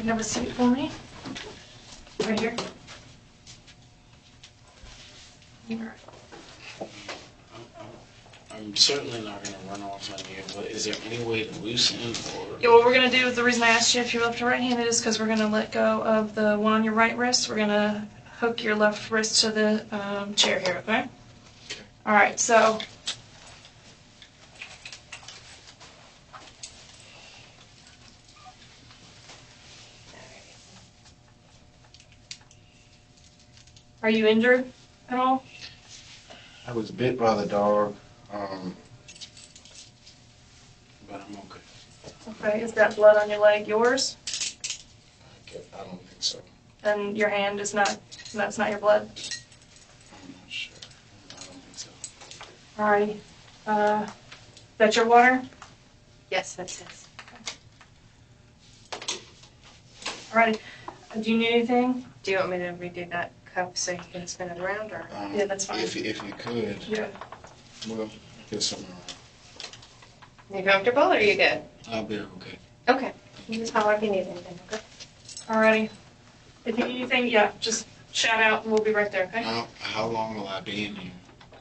You have a seat for me? Right here? I'm certainly not going to run off on you, but is there any way to loosen or... Yeah, what we're going to do, the reason I asked you if you're left or right-handed is because we're going to let go of the one on your right wrist. We're going to hook your left wrist to the chair here, okay? Okay. All right, so... Are you injured at all? I was bit by the dog, but I'm okay. Okay, is that blood on your leg yours? I don't think so. And your hand is not, that's not your blood? I'm not sure. I don't think so. Alrighty. That's your water? Yes, that's his. Alrighty. Do you need anything? Do you want me to redo that cup so you can spin it around, or? Yeah, that's fine. If you could, Yeah. well, get something around. You comfortable, or are you good? I'll be okay. Okay. You just holler if you need anything, okay? Alrighty. If you need anything, yeah, just shout out and we'll be right there, okay? How long will I be in here?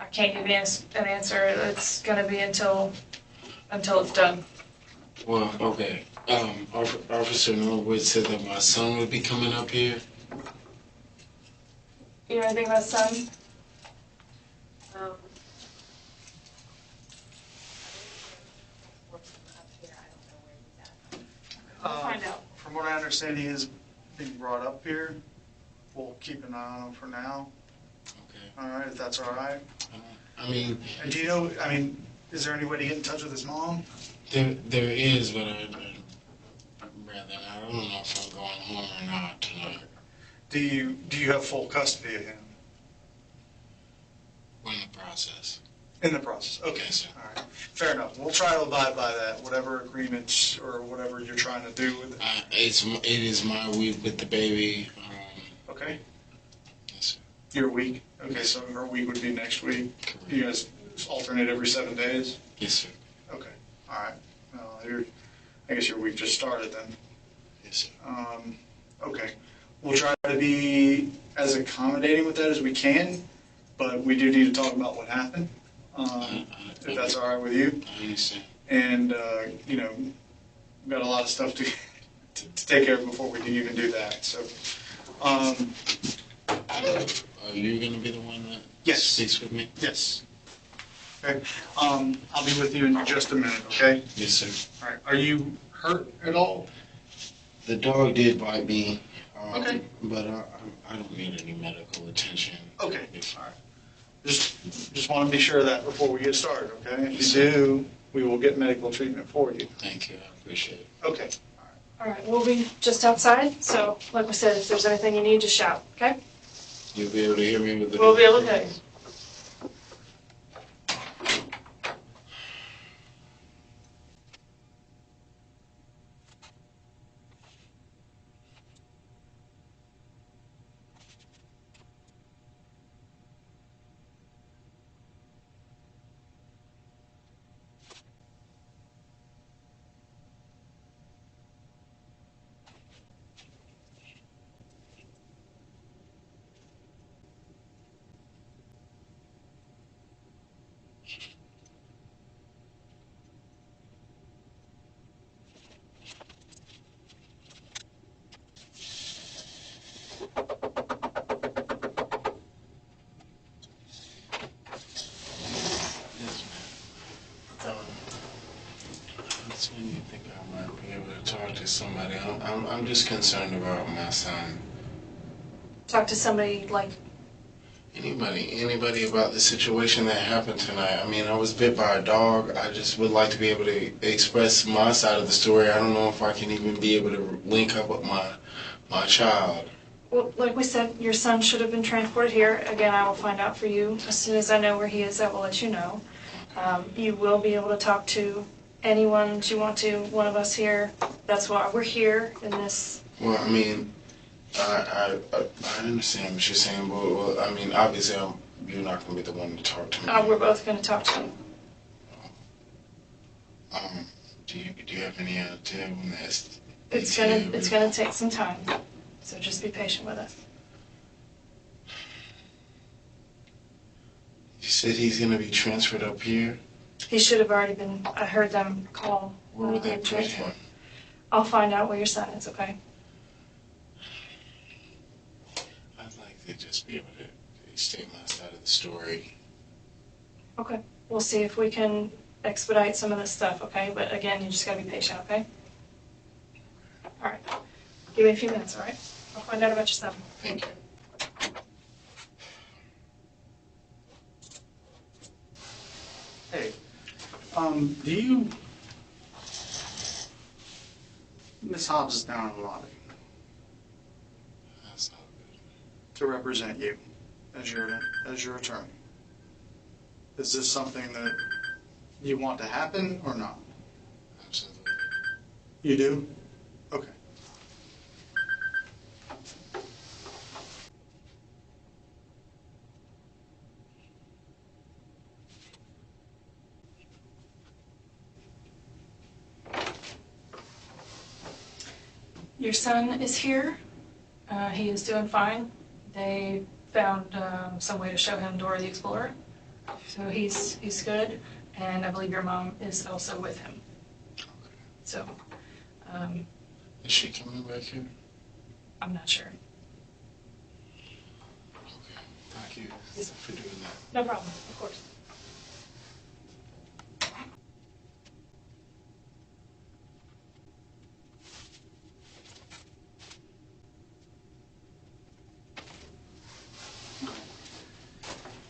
I can't give you an answer. It's gonna be until it's done. Well, okay. Officer Norwood said that my son would be coming up here. You know anything about son? We'll find out. From what I understand, he is being brought up here. We'll keep an eye on him for now. Okay. All right, if that's all right. I mean... And do you know, is there any way to get in touch with his mom? There is, but I don't know if I'm going home or not tonight. Do you have full custody of him? We're in the process. In the process, okay. Yes, sir. All right, fair enough. We'll try to abide by that, whatever agreements or whatever you're trying to do with it. It is my week with the baby. Okay, Yes, sir. your week? Okay, so her week would be next week. Correct. You guys alternate every 7 days? Yes, sir. Okay, all right. Well, I guess your week just started then. Yes, sir. Okay. We'll try to be as accommodating with that as we can, but we do need to talk about what happened, if that's all right with you. I understand. And, we've got a lot of stuff to take care of before we can even do that. So, Are you going to be the one that Yes. speaks with me? yes. Okay. I'll be with you in just a minute, okay? Yes, sir. All right. Are you hurt at all? The dog did bite me, Okay. but I don't need any medical attention. Okay. If All right. Just want to be sure of that before we get started, okay? If Yes, you sir. do, we will get medical treatment for you. Thank you. I appreciate it. Okay. Alright, we'll be just outside, so like we said, if there's anything you need, just shout, okay? You'll be able to hear me with the... We'll be able to hear you. Yes, ma'am. That's when you think I might be able to talk to somebody. I'm just concerned about my son. Talk to somebody like, Anybody about the situation that happened tonight. I mean, I was bit by a dog. I just would like to be able to express my side of the story. I don't know if I can even be able to link up with my child. well, like we said, your son should have been transported here. Again, I will find out for you. As soon as I know where he is, I will let you know. You will be able to talk to anyone that you want to, one of us here. That's why we're here in this. Well, I mean, I understand what you're saying, but well, I mean, obviously, you're not going to be the one to talk to me. We're both going to talk to you. Do you have any idea when It's gonna take some time, so just be patient with us. You said he's gonna be transferred up here. He should have already been, I heard them call. Where would they him put transport. him? I'll find out where your son is, okay? I'd like to just be able to state my side of the story. Okay. We'll see if we can expedite some of this stuff, okay? But again, you just gotta be patient, okay? All right. Give me a few minutes, all right? I'll find out about your son. Thank you. Hey, do you, Miss Hobbs is down in the lobby That's not good. to represent you as your attorney. Is this something that you want to happen or not? Absolutely. You do? Okay. Your son is here. He is doing fine. They found some way to show him Dora the Explorer. So he's good. And I believe your mom is also with him. So, Is she coming back here? I'm not sure. Okay. Thank you for doing that. No problem, of course.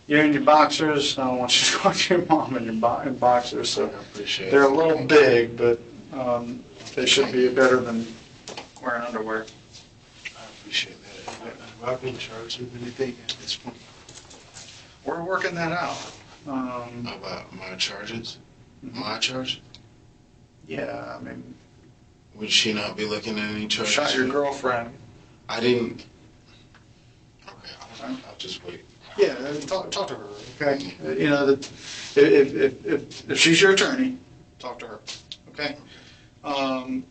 You're in your boxers. I don't want you to talk to your mom in your in boxers. So I appreciate it. they're a little big, but they should be better than wearing underwear. I appreciate that. Have I been charged with anything at this point? We're working that out. About my charges? My charge? Yeah, I mean, Would she not be looking at any charges? shot your girlfriend. I didn't. Okay, I'll just wait. Yeah, talk to her, okay? You know, if she's your attorney, talk to her, okay? I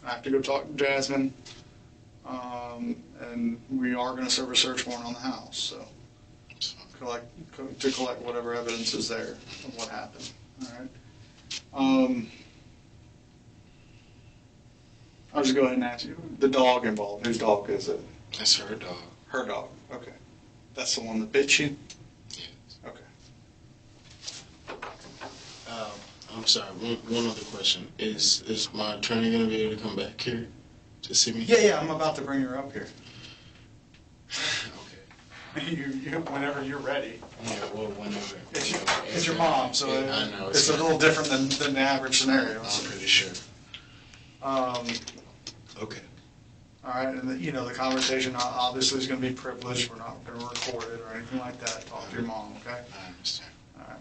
have to go talk to Jasmine, and we are gonna serve a search warrant on the house, so collect whatever evidence is there of what happened, all right? I'll just go ahead and ask you, the dog involved, whose dog is it? That's her dog. Her dog, okay. That's the one that bit you? Yes. Okay. I'm sorry, one other question. Is my attorney going to be able to come back here to see me? Yeah, I'm about to bring her up here. Okay. Whenever you're ready. Yeah, well, whenever. It's your mom, so Yeah, I know. it's a little different than the average scenario. I'm pretty sure. Okay. All right, and the conversation obviously is going to be privileged. We're not going to record it or anything like that. Talk to your mom, okay? I understand. All right.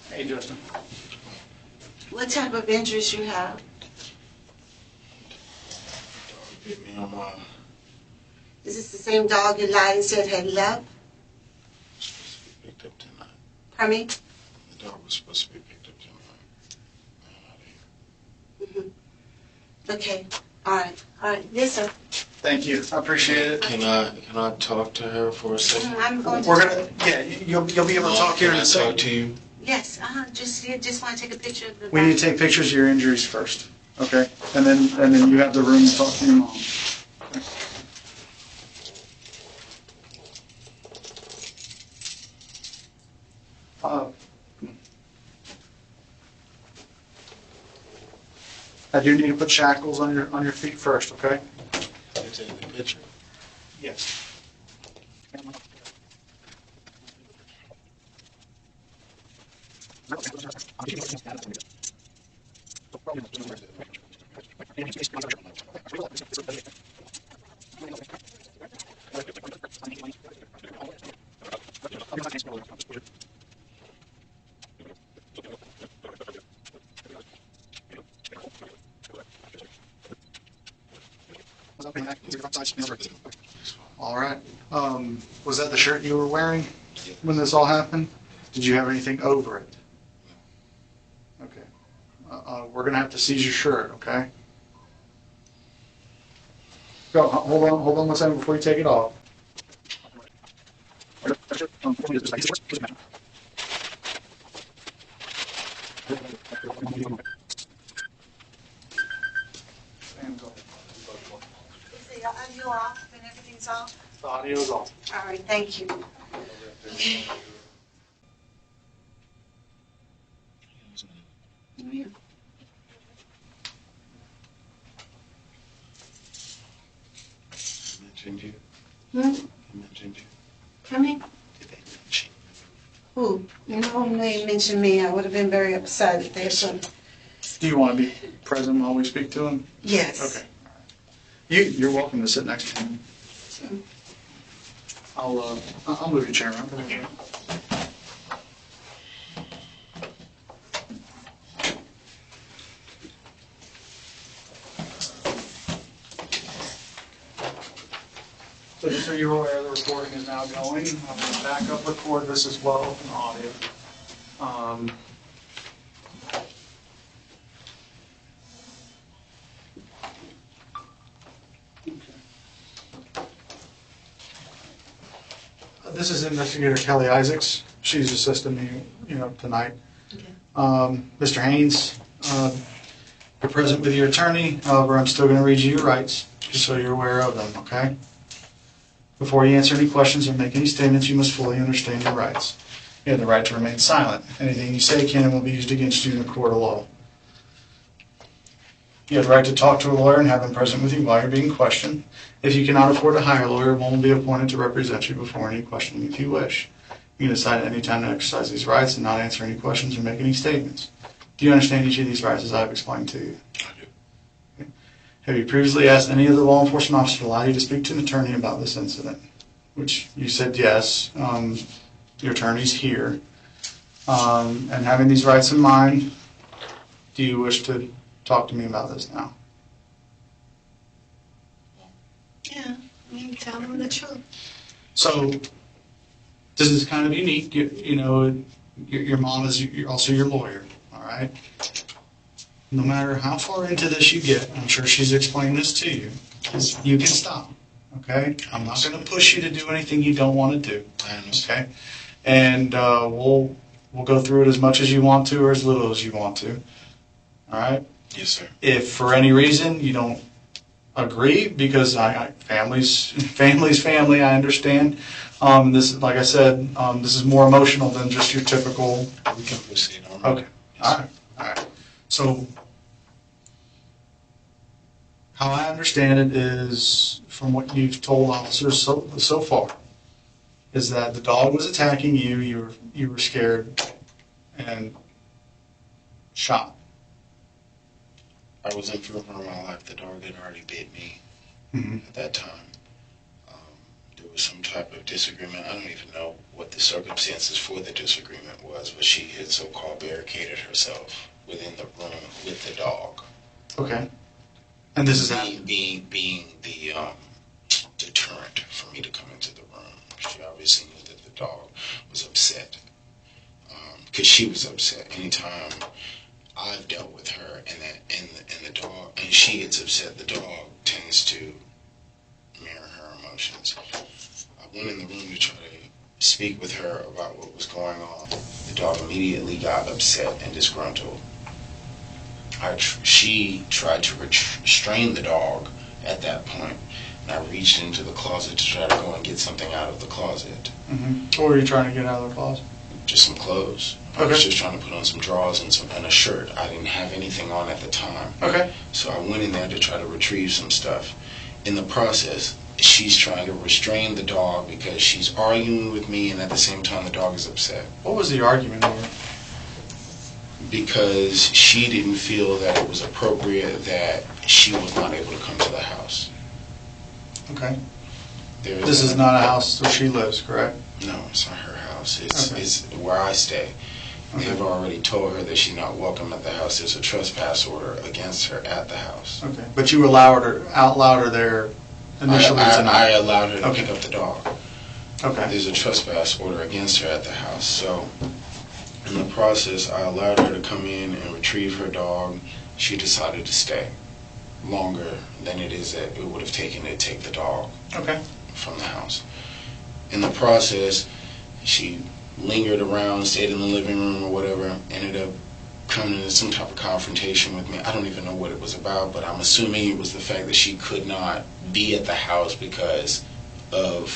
Hey, Justin. What type of injuries you have? Dog bit me on my. Is this the same dog you lied and said had left? Supposed to be picked up tonight. Pardon me? The dog was supposed to be picked up tonight. Okay. All right. Yes, sir. Thank you. I appreciate it. Can I talk to her for a second? I'm going to. We're gonna. Yeah, you'll be able to talk here in a Can I talk second. to you? Yes. Just want to take a picture of the. We need to take pictures of your injuries first, okay? And then you have the room to talk to your mom. I do need to put shackles on your feet first, okay? Can you take the picture? Yes. All right. Was that the shirt you were wearing when this all happened? Did you have anything over it? Okay. We're gonna have to seize your shirt, okay? Go, hold on one second before you take it off. Is the audio off and everything's off? The audio's off. All right, thank you. Okay. Mentioned you. Hmm? Mentioned you. Coming? Did they mention Who? No, they mentioned me. I would have been very upset if they had. Do you want to be present while we speak to him? Yes. Okay. You're welcome to sit next to him. I'll move your chair around. So just so you're aware, the recording is now going. I'm going to back up record this as well in audio. This is Investigator Kelly Isaacs. She's assisting me, tonight. Okay. Mr. Haynes, you're present with your attorney. However, I'm still going to read you your rights, just so you're aware of them, okay? Before you answer any questions or make any statements, you must fully understand your rights. You have the right to remain silent. Anything you say can and will be used against you in a court of law. You have the right to talk to a lawyer and have them present with you while you're being questioned. If you cannot afford to hire a lawyer, one will be appointed to represent you before any questioning if you wish. You can decide at any time to exercise these rights and not answer any questions or make any statements. Do you understand each of these rights as I've explained to you? I do. Okay. Have you previously asked any of the law enforcement officers to allow you to speak to an attorney about this incident? Which you said yes. Your attorney's here. And having these rights in mind, do you wish to talk to me about this now? Yeah, tell them the truth. So, this is kind of unique. Your mom is also your lawyer, all right? No matter how far into this you get, I'm sure she's explained this to you, you can stop, okay? I'm not going to push you to do anything you don't want to do, I understand. okay? And we'll go through it as much as you want to or as little as you want to, all right? Yes, sir. If for any reason you don't agree, because family's family, I understand. This, like I said, this is more emotional than just your typical. We can proceed on. Okay. All right. So, how I understand it is, from what you've told officers so far, is that the dog was attacking you. You were scared and shot. I was in fear for my life. The dog had already bit me at that time. There was some type of disagreement. I don't even know what the circumstances for the disagreement was, but she had so-called barricaded herself within the room with the dog. Okay. And this is happening. being the deterrent for me to come into the room. She obviously knew that the dog was upset. Because she was upset. Anytime I've dealt with her and the dog, and she gets upset, the dog tends to mirror her emotions. I went in the room to try to speak with her about what was going on. The dog immediately got upset and disgruntled. She tried to restrain the dog at that point, and I reached into the closet to try to go and get something out of the closet. Mm-hmm. What were you trying to get out of the closet? Just some clothes. I was just trying to put on some drawers and a shirt. I didn't have anything on at the time. Okay. So I went in there to try to retrieve some stuff. In the process, she's trying to restrain the dog because she's arguing with me, and at the same time the dog is upset. What was the argument over? because she didn't feel that it was appropriate that she was not able to come to the house. Okay. There's This is not a house where she lives, correct? No, it's not her house. It's, Okay. it's where I stay. Okay. They've already told her that she's not welcome at the house. There's a trespass order against her at the house. Okay. But you allowed her there initially I tonight? allowed her to Okay. pick up the dog. Okay. There's a trespass order against her at the house. So in the process, I allowed her to come in and retrieve her dog. She decided to stay longer than it is that it would have taken to take the dog Okay. from the house. In the process, she lingered around, stayed in the living room or whatever, ended up coming into some type of confrontation with me. I don't even know what it was about, but I'm assuming it was the fact that she could not be at the house because of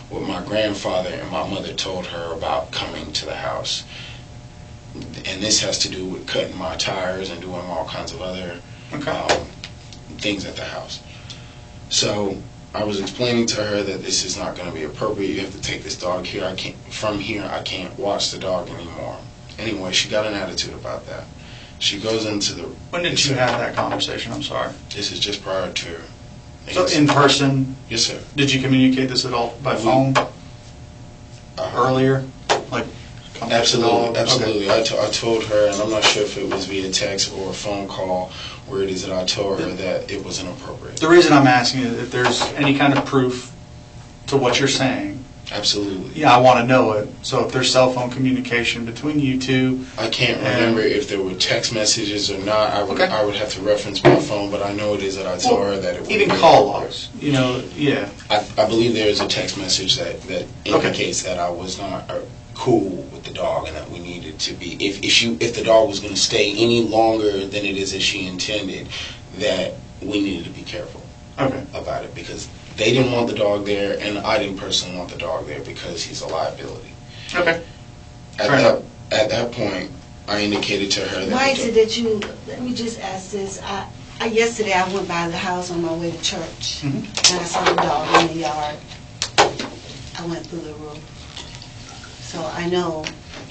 what my grandfather and my mother told her about coming to the house. And this has to do with cutting my tires and doing all kinds of other things at the house. So I was explaining to her that this is not going to be appropriate. You have to take this dog here. From here, I can't watch the dog anymore. Anyway, she got an attitude about that. She goes into the... When did you have that conversation? I'm sorry. This is just prior to... So in person, Yes, sir. did you communicate this at all by phone earlier? Like, come to the dog? Absolutely. I told her, and I'm not sure if it was via text or a phone call, where it is that I told her that it was inappropriate. The reason I'm asking is if there's any kind of proof to what you're saying. Absolutely. Yeah, I want to know it. So if there's cell phone communication between you two. I can't remember if there were text messages or not. I would Okay. I would have to reference my phone, but I know it is that I told her that it would Even be call inappropriate. logs, yeah. I believe there is a text message that indicates that I was not cool with the dog and that we needed to be, if the dog was going to stay any longer than it is as she intended, that we needed to be careful about it, because they didn't want the dog there and I didn't personally want the dog there because he's a liability. Okay. At that point, I indicated to her that... Why is it that you, let me just ask this, yesterday I went by the house on my way to church, and I saw the dog in the yard. I went through the roof. So I know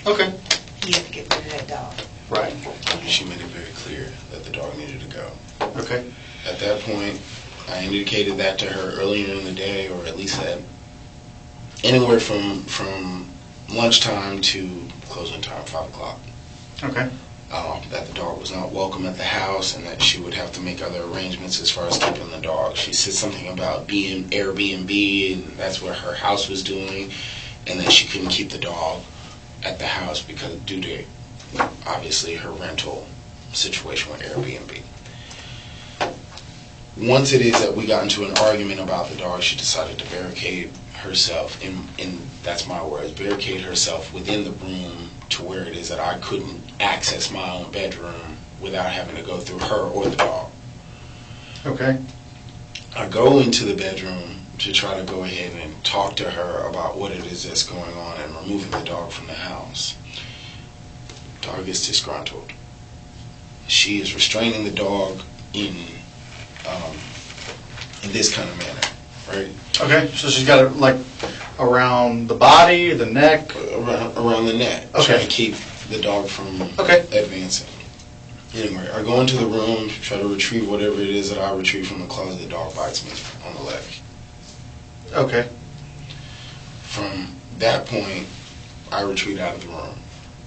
he had to get rid of that dog. Right. She made it very clear that the dog needed to go. Okay. At that point, I indicated that to her earlier in the day, or at least at anywhere from lunchtime to closing time, 5 o'clock. Okay. That the dog was not welcome at the house and that she would have to make other arrangements as far as keeping the dog. She said something about being Airbnb, and that's what her house was doing, and that she couldn't keep the dog at the house because due to obviously her rental situation with Airbnb. Once it is that we got into an argument about the dog, she decided to barricade herself, in that's my words, barricade herself within the room to where it is that I couldn't access my own bedroom without having to go through her or the dog. Okay. I go into the bedroom to try to go ahead and talk to her about what it is that's going on and removing the dog from the house. Dog is disgruntled. She is restraining the dog in this kind of manner, right? Okay, so she's got it like around the body, the neck? Around the neck, trying to keep the dog from advancing. Anyway, I go into the room, try to retrieve whatever it is that I retrieve from the closet. The dog bites me on the leg. Okay. From that point, I retreat out of the room.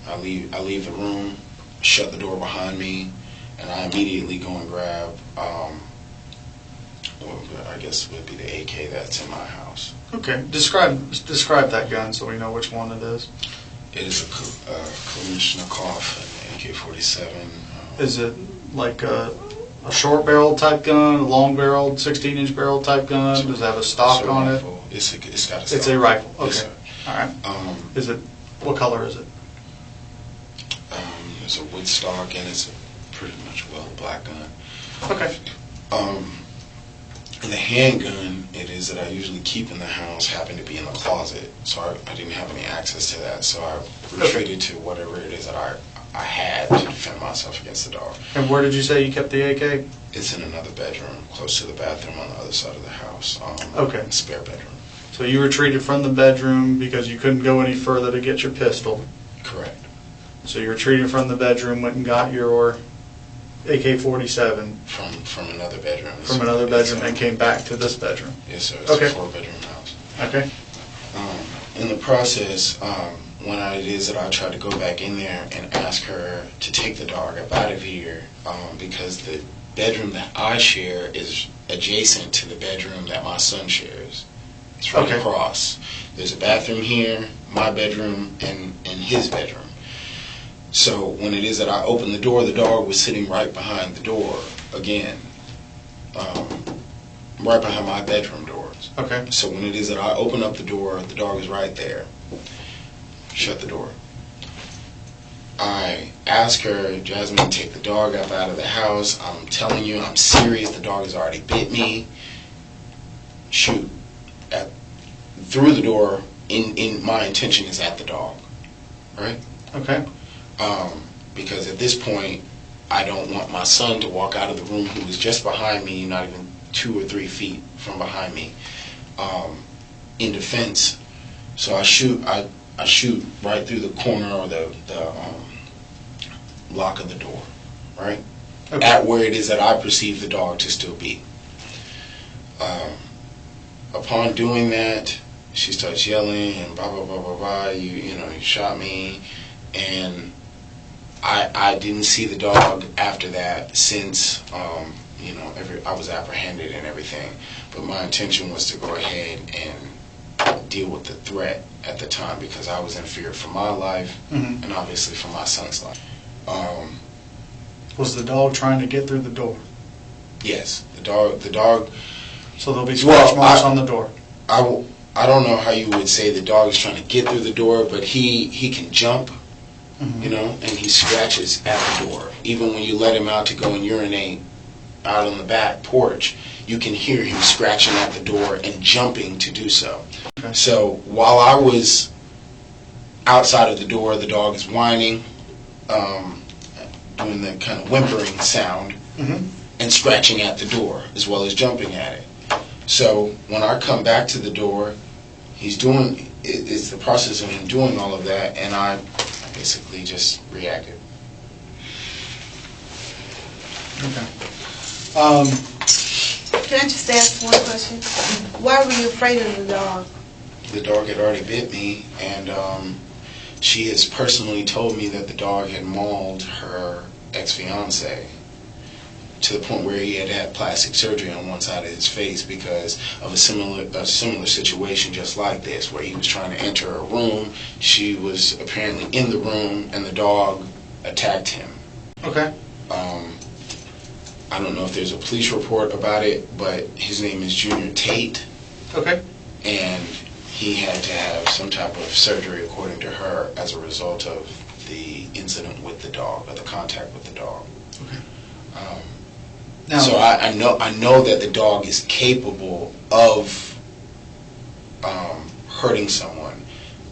I leave the room, shut the door behind me, and I immediately go and grab, I guess would be the AK that's in my house. Okay. Describe that gun so we know which one it is. It is a Kalashnikov, an AK-47. Is it like a short barrel type gun, a long barreled 16-inch barrel type gun? Does it have a stock on it? It's got a stock. It's a rifle. Okay. Yes, all right. What color is it? It's a wood stock, and it's a pretty much black gun. Okay. The handgun, it is that I usually keep in the house, happened to be in the closet, so I didn't have any access to that, so I retreated to whatever it is that I had to defend myself against the dog. And where did you say you kept the AK? It's in another bedroom, close to the bathroom on the other side of the house. Okay. Spare bedroom. So you retreated from the bedroom because you couldn't go any further to get your pistol. Correct. So you retreated from the bedroom, went and got your AK-47 From another bedroom. from another bedroom and came back to this bedroom. Yes, sir. It's Okay. a 4-bedroom house. Okay. In the process, when it is that I tried to go back in there and ask her to take the dog up out of here, because the bedroom that I share is adjacent to the bedroom that my son shares. It's right Okay. across. There's a bathroom here, my bedroom, and his bedroom. So when it is that I opened the door, the dog was sitting right behind the door again, right behind my bedroom doors. Okay. So when it is that I open up the door, the dog is right there. Shut the door. I ask her, Jasmine, take the dog up out of the house. I'm telling you, I'm serious. The dog has already bit me. Shoot. Through the door, in my intention is at the dog. Right? Okay. Because at this point, I don't want my son to walk out of the room who was just behind me, not even 2 or 3 feet from behind me, in defense. So I shoot right through the corner or the lock of the door, right? Okay. At where it is that I perceive the dog to still be. Upon doing that, she starts yelling and blah blah blah blah blah. You shot me, and I didn't see the dog after that since I was apprehended and everything. But my intention was to go ahead and deal with the threat at the time because I was in fear for my life and obviously for my son's life. Was the dog trying to get through the door? Yes, the dog. So there'll be scratch marks on the door. I don't know how you would say the dog is trying to get through the door, but he can jump, and he scratches at the door. Even when you let him out to go and urinate out on the back porch, you can hear him scratching at the door and jumping to do so. Okay. So while I was outside of the door, the dog is whining, doing the kind of whimpering sound, and scratching at the door as well as jumping at it. So when I come back to the door, it's the process of him doing all of that, and I basically just reacted. Okay. Can I just ask one question? Why were you afraid of the dog? The dog had already bit me, and she has personally told me that the dog had mauled her ex-fiance to the point where he had plastic surgery on one side of his face because of a similar situation just like this, where he was trying to enter a room. She was apparently in the room, and the dog attacked him. Okay. I don't know if there's a police report about it, but his name is Junior Tate, Okay. and he had to have some type of surgery, according to her, as a result of the incident with the dog, or the contact with the dog. Okay. Now, so I know that the dog is capable of hurting someone.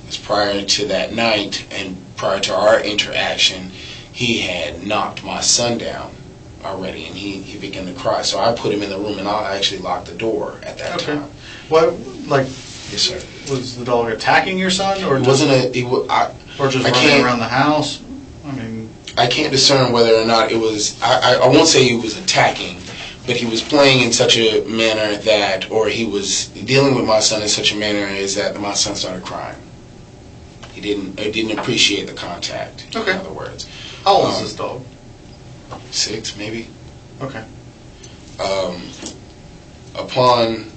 Because prior to that night and prior to our interaction, he had knocked my son down already, and he began to cry. So I put him in the room, and I actually locked the door at that time. What, Yes, sir. was the dog attacking your son, or It just, wasn't or just I running can't- around the house? I mean, I can't discern whether or not it was, I won't say he was attacking, but he was playing in such a manner that, or he was dealing with my son in such a manner as that my son started crying. He didn't appreciate the contact, Okay. in other words. how old is this dog? 6, maybe. Okay. Upon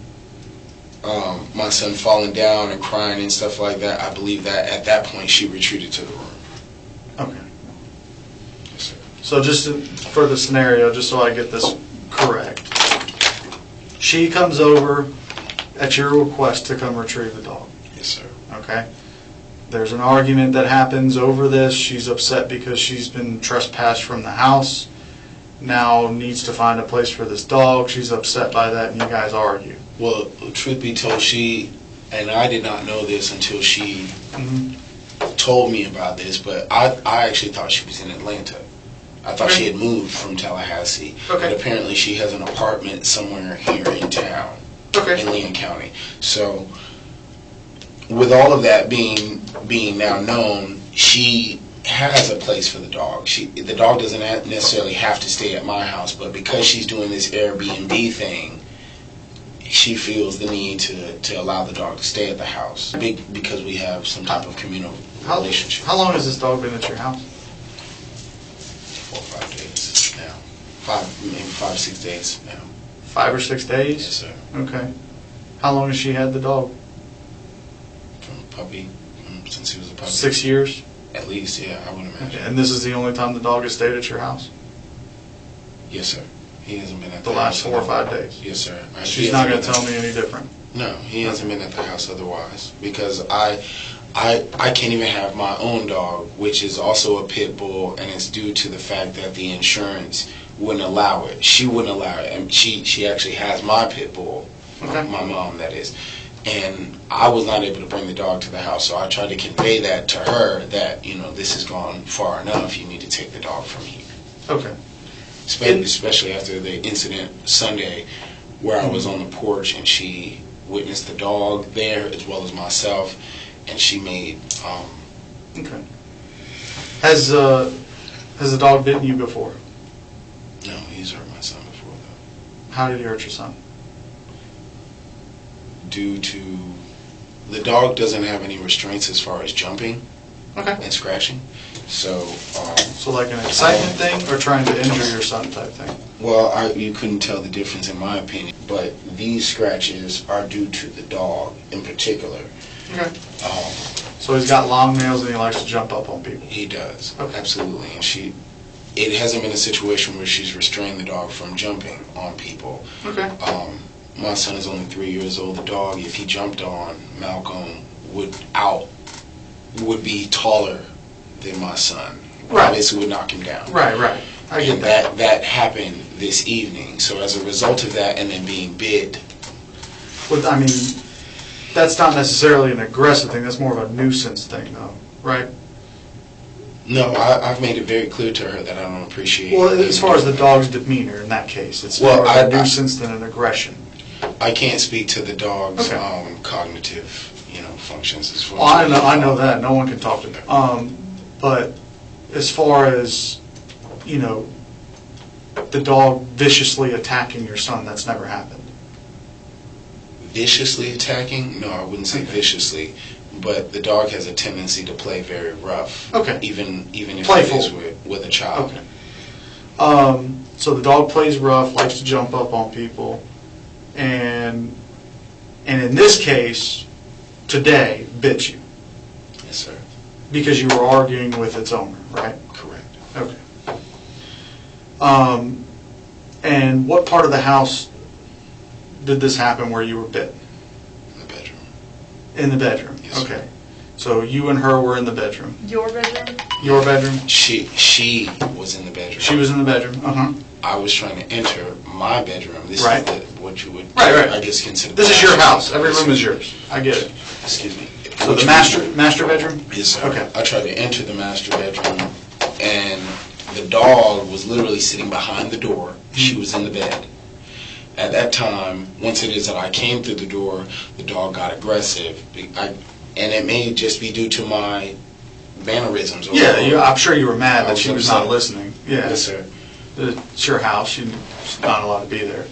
my son falling down and crying and stuff like that, I believe that at that point she retreated to the room. Okay. Yes, sir. So just for the scenario, just so I get this correct, she comes over at your request to come retrieve the dog. Yes, sir. Okay. There's an argument that happens over this. She's upset because she's been trespassed from the house. Now needs to find a place for this dog. She's upset by that, and you guys argue. Well, truth be told, and I did not know this until she told me about this, but I actually thought she was in Atlanta. I thought she had moved from Tallahassee. Okay. But apparently she has an apartment somewhere here in town, in Leon County. So with all of that being now known, she has a place for the dog. The dog doesn't necessarily have to stay at my house, but because she's doing this Airbnb thing, she feels the need to allow the dog to stay at the house because we have some type of communal relationship. How long has this dog been at your house? 4 or 5 days now. Maybe 5 or 6 days now. 5 or 6 days? Yes, sir. Okay. How long has she had the dog? From puppy, since he was a puppy. 6 years? At least, yeah, I would imagine. Okay. And this is the only time the dog has stayed at your house? Yes, sir. He hasn't been at The the last house 4 or 5 days? Yes, sir. She's not going to tell me any different? No, he hasn't been at the house otherwise, because I can't even have my own dog, which is also a pit bull, and it's due to the fact that the insurance wouldn't allow it. She wouldn't allow it, and she actually has my pit bull, Okay. my mom, that is. And I was not able to bring the dog to the house, so I tried to convey that to her that, this has gone far enough, you need to take the dog from here. Okay. Especially after the incident Sunday where I was on the porch and she witnessed the dog there as well as myself, and she made Okay. Has the dog bitten you before? no, he's hurt my son before though. How did he hurt your son? Due to the dog doesn't have any restraints as far as jumping Okay. and scratching, so So like an excitement thing or trying to injure your son type thing? well, you couldn't tell the difference in my opinion, but these scratches are due to the dog in particular. Okay. So he's got long nails and he likes to jump up on people? He does, Okay. absolutely, and it hasn't been a situation where she's restrained the dog from jumping on people. Okay. My son is only 3 years old. The dog, if he jumped on Malcolm, would be taller than my son. Right. Obviously would knock him down. Right. I get And that. that happened this evening. So as a result of that and then being bit, But, I mean, that's not necessarily an aggressive thing. That's more of a nuisance thing, though, right? no, I've made it very clear to her that I don't appreciate Well, it. as far as the dog's demeanor in that case, it's Well, more of a I- nuisance than an aggression. I can't speak to the dog's Okay. cognitive, functions. As Well, I know that. No one can talk to them. But as far as, the dog viciously attacking your son, that's never happened. Viciously attacking? No, I wouldn't say viciously, but the dog has a tendency to play very rough. Okay. Even if Playful. it is with a child. Okay. So the dog plays rough, likes to jump up on people, and in this case, today, bit you Yes, sir. because you were arguing with its owner, right? Correct. Okay. And what part of the house did this happen where you were bit? In the bedroom. In the bedroom? Yes, sir. Okay. So you and her were in the bedroom. Your bedroom? Your bedroom? She was in the bedroom. She was in the bedroom. Uh-huh. I was trying to enter my bedroom. This Right. is what you would, Right. I guess, consider. This is your house. Every Yes, room is yours. I get it. Excuse me. So What the you- master bedroom? Yes, sir. Okay. I tried to enter the master bedroom, and the dog was literally sitting behind the door. She was in the bed. At that time, once it is that I came through the door, the dog got aggressive. And it may just be due to my mannerisms. I'm sure you were mad I that was she was upset. not listening. Yeah. Yes, sir. It's your house. She's not allowed to be there.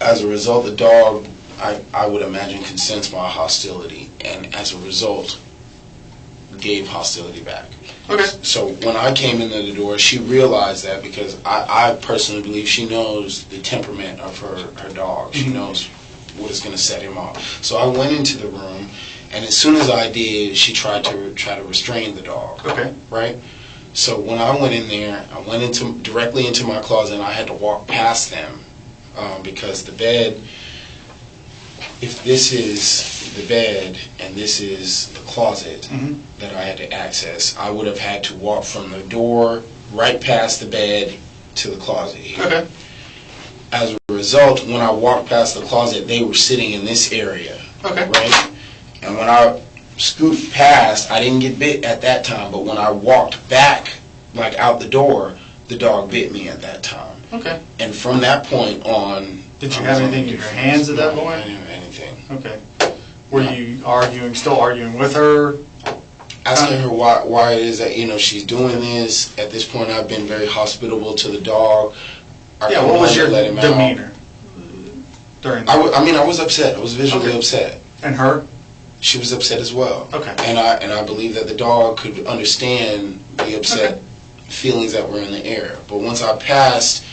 As a result, the dog, I would imagine, can sense my hostility, and as a result, gave hostility back. Okay. So when I came into the door, she realized that because I personally believe she knows the temperament of her dog. She knows what is going to set him off. So I went into the room, and as soon as I did, she tried to restrain the dog. Okay. Right? So when I went in there, I went directly into my closet, and I had to walk past them because the bed, if this is the bed and this is the closet that I had to access, I would have had to walk from the door right past the bed to the closet here. Okay. As a result, when I walked past the closet, they were sitting in this area. Okay. Right? And when I scooted past, I didn't get bit at that time, but when I walked back, like out the door, the dog bit me at that time. Okay. And from that point on... Did you have anything in your hands at that point? I didn't have anything. Okay. Were you still arguing with her? asking her why it is that, you know, she's doing this. At this point, I've been very hospitable to the dog. What was your demeanor during that? I was upset. I was visually upset. And her? She was upset as well. Okay. And I believe that the dog could understand the upset feelings that were in the air. But once I passed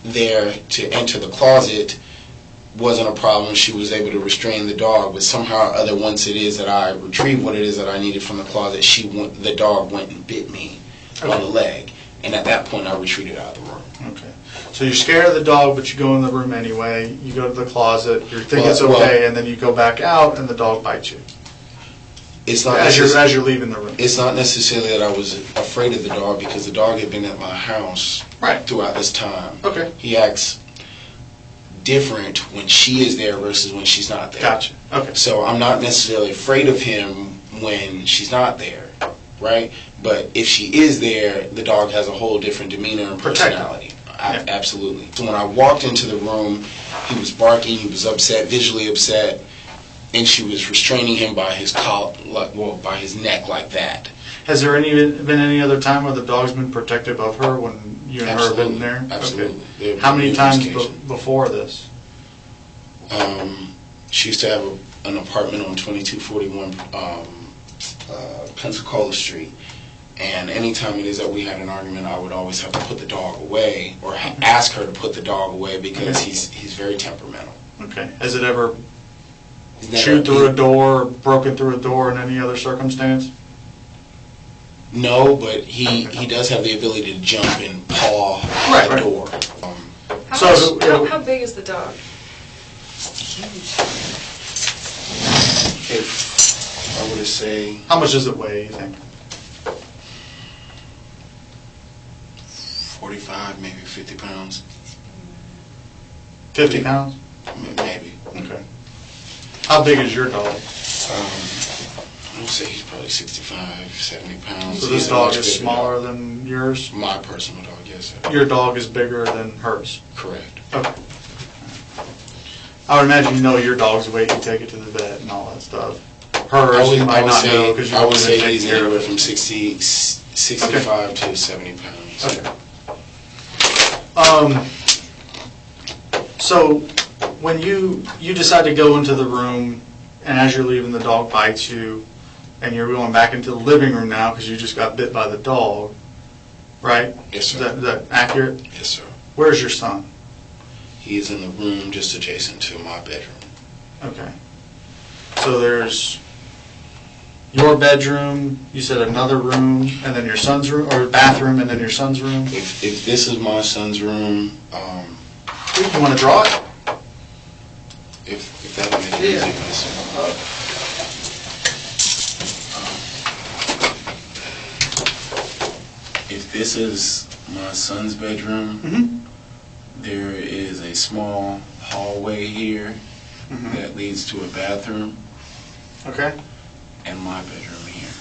there to enter the closet, wasn't a problem. She was able to restrain the dog, but somehow or other, once it is that I retrieved what it is that I needed from the closet, the dog went and bit me on the leg. And at that point, I retreated out of the room. Okay. So you're scared of the dog, but you go in the room anyway. You go to the closet. You think it's okay, and then you go back out, and the dog bites you. It's not as you're leaving the room. It's not necessarily that I was afraid of the dog, because the dog had been at my house throughout this time. Okay. He acts different when she is there versus when she's not there. Gotcha. Okay. So I'm not necessarily afraid of him when she's not there, right? But if she is there, the dog has a whole different demeanor and personality. Absolutely. So when I walked into the room, he was barking, he was upset, visually upset, and she was restraining him by his collar, by his neck like that. Has there been any other time where the dog's been protective of her when you and her have been there? Absolutely. Okay. How many times before this? She used to have an apartment on 2241 Pensacola Street. And anytime it is that we had an argument, I would always have to put the dog away or ask her to put the dog away because he's very temperamental. Okay. Has it ever chewed through a door, broken through a door in any other circumstance? No, but he does have the ability to jump and paw the door. How big is the dog? If I were to say... How much does it weigh, you think? 45, maybe 50 pounds. 50 pounds? Maybe. Okay. How big is your dog? I would say he's probably 65, 70 pounds. So this dog is smaller than yours? My personal dog, yes, sir. Your dog is bigger than hers? Correct. Okay. I would imagine you know your dog's weight, you take it to the vet and all that stuff. Hers, you might not know because I would say he's anywhere from 65 to 70 pounds. Okay. So when you decide to go into the room and as you're leaving the dog bites you and you're going back into the living room now because you just got bit by the dog, right? Yes, sir. Is that accurate? Yes, sir. Where's your son? He is in the room just adjacent to my bedroom. Okay. So there's your bedroom, you said another room, and then your son's room, or bathroom, and then your son's room? If this is my son's room, you want to draw it? If that would make it easier, yes, sir. If this is my son's bedroom, there is a small hallway here that leads to a bathroom. Okay. And my bedroom here.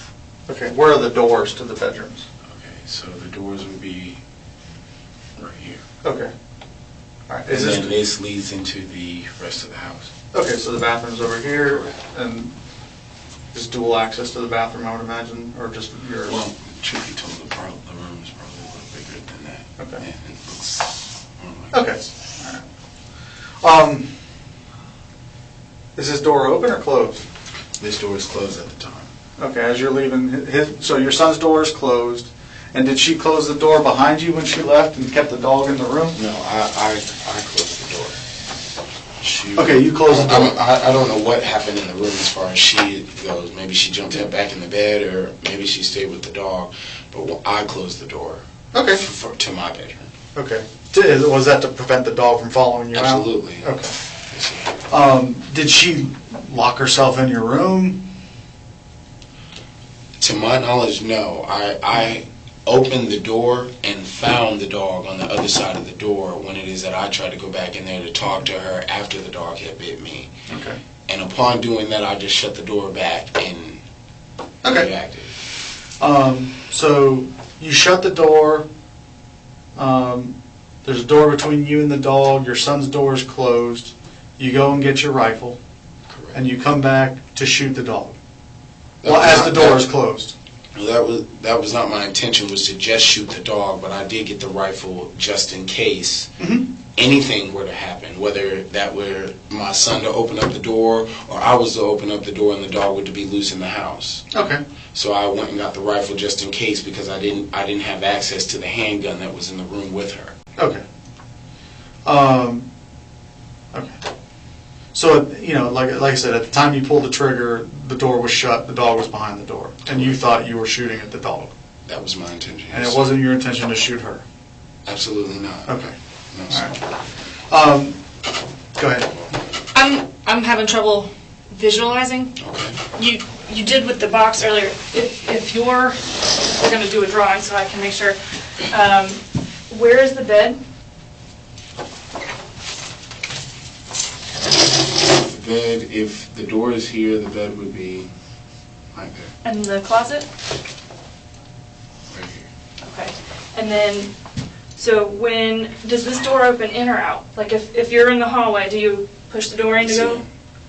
Okay, where are the doors to the bedrooms? Okay, so the doors would be right here. Okay. All right. And then this leads into the rest of the house. Okay, so the bathroom's over here, and is dual access to the bathroom, I would imagine, or just your... Well, truth be told, the room is probably a little bigger than that. Okay. And it looks more like okay. this. All right. Is this door open or closed? This door is closed at the time. Okay, as you're leaving, so your son's door is closed, and did she close the door behind you when she left and kept the dog in the room? No, I closed the door. Okay, you closed the door. I don't know what happened in the room as far as she goes. Maybe she jumped back in the bed, or maybe she stayed with the dog. But I closed the door. Okay. To my bedroom. Okay. Was that to prevent the dog from following you Absolutely. out? Okay. Did she lock herself in your room? To my knowledge, no. I opened the door and found the dog on the other side of the door when it is that I tried to go back in there to talk to her after the dog had bit me. Okay. And upon doing that, I just shut the door back and reacted. So you shut the door. There's a door between you and the dog. Your son's door is closed. You go and get your rifle. Correct. And you come back to shoot the dog. Well, as the door is closed. Well, that was not my intention, was to just shoot the dog, but I did get the rifle just in case anything were to happen, whether that were my son to open up the door or I was to open up the door and the dog were to be loose in the house. Okay. So I went and got the rifle just in case because I didn't have access to the handgun that was in the room with her. Okay. Okay. So, you know, like I said, at the time you pulled the trigger, the door was shut, the dog was behind the door, and you thought you were shooting at the dog. That was my intention. And it wasn't your intention to shoot her? Absolutely not. Okay. No, All sir. right. Go ahead. I'm having trouble visualizing. Okay. You did with the box earlier. If we're going to do a drawing so I can make sure. Where is the bed? The bed, if the door is here, the bed would be right there, And the closet? right here. Okay. And then, so does this door open in or out? Like if you're in the hallway, do you push the door in to go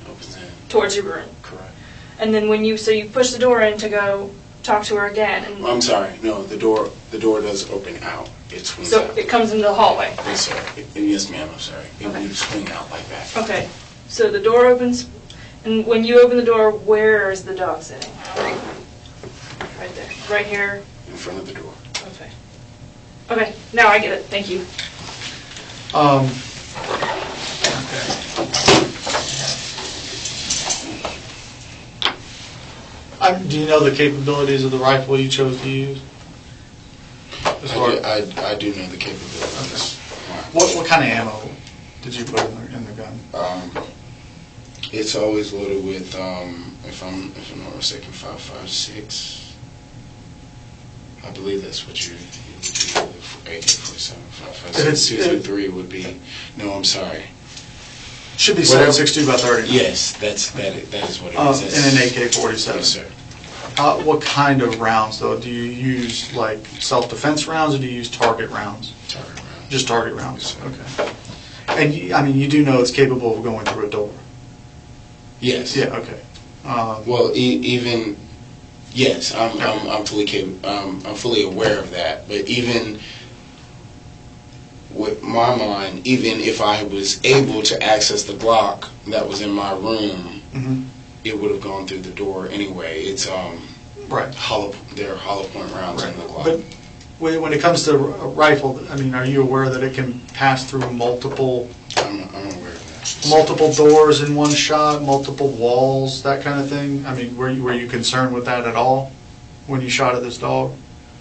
Opens in. towards your room? Correct. And then you push the door in to go talk to her again. And I'm sorry. No, the door does open out. It swings so out. it comes into the hallway. Yes, sir. Yes, ma'am. I'm sorry. It Okay. would swing out like that. Okay. So the door opens, and when you open the door, where is the dog sitting? Right there. Right here. In front of the door. Okay. Okay. Now I get it. Thank you. Okay. Do you know the capabilities of the rifle you chose to use? I do know the capabilities. What kind of ammo did you put in the gun? It's always loaded with, if I'm not mistaken, 5.56. I believe that's what you AK-47. 5.56. 223 would be. No, I'm sorry. Should be Whatever. 7.62 by 30. Yes, that is what it is. And an AK-47. Yes, sir. What kind of rounds, though? Do you use, like, self-defense rounds, or do you use target rounds? Target round. Just target rounds? Yes, sir. Okay. And, you do know it's capable of going through a door? Yes. Yeah, okay. Well, even yes, I'm fully aware of that. But even with my mind, even if I was able to access the Glock that was in my room, it would have gone through the door anyway. It's Right. There are hollow point rounds in the Glock. But when it comes to a rifle, are you aware that it can pass through multiple I'm aware of that. multiple doors in one shot, multiple walls, that kind of thing? Were you concerned with that at all when you shot at this dog?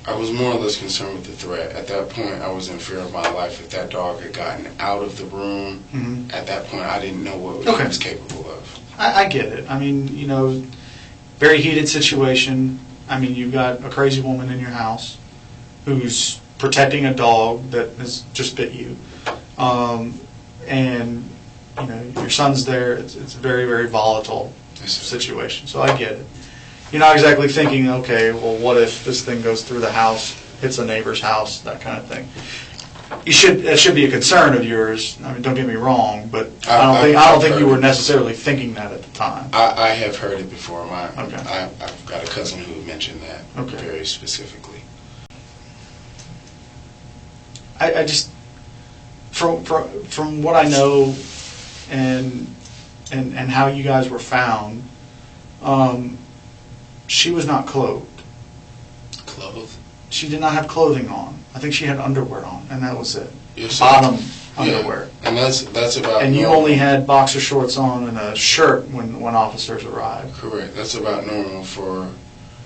I was more or less concerned with the threat. At that point, I was in fear of my life. If that dog had gotten out of the room, at that point, I didn't know what he was capable of. I get it. Very heated situation. You've got a crazy woman in your house who's protecting a dog that has just bit you. And, your son's there. It's a very, very volatile situation. So I get it. You're not exactly thinking, okay, well, what if this thing goes through the house, hits a neighbor's house, that kind of thing. That should be a concern of yours. Don't get me wrong, but I don't think you were necessarily thinking that at the time. I have heard it before. Okay. I've got a cousin who mentioned that very specifically. I just, from what I know, and how you guys were found, she was not clothed. Clothed? She did not have clothing on. I think she had underwear on, and that was it. Yes, Bottom underwear. And that's about. And you normal. only had boxer shorts on and a shirt when officers arrived. Correct. That's about normal for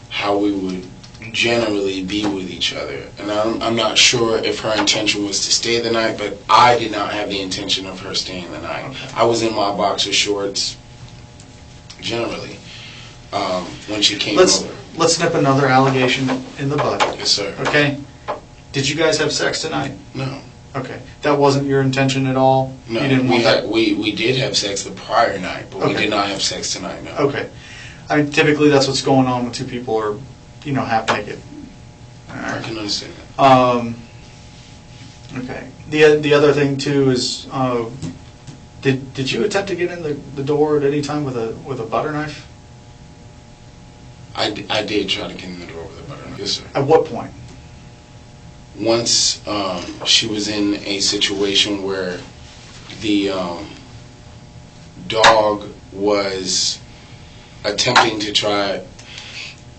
how we would generally be with each other. And I'm not sure if her intention was to stay the night, but I did not have the intention of her staying the night. Okay. I was in my boxer shorts generally when she came over. Let's nip another allegation in the bud. Yes, sir. Okay? Did you guys have sex tonight? No. Okay. That wasn't your intention at all? No, You didn't want that? we did have sex the prior night, but we Okay. did not have sex tonight, no. Okay. Typically that's what's going on when two people are, half naked. All I right. can understand that. Okay. The other thing too is, did you attempt to get in the door at any time with a butter knife? I did try to get in the door with a butter Yes, sir. At what point? Once she was in a situation where the dog was attempting to try,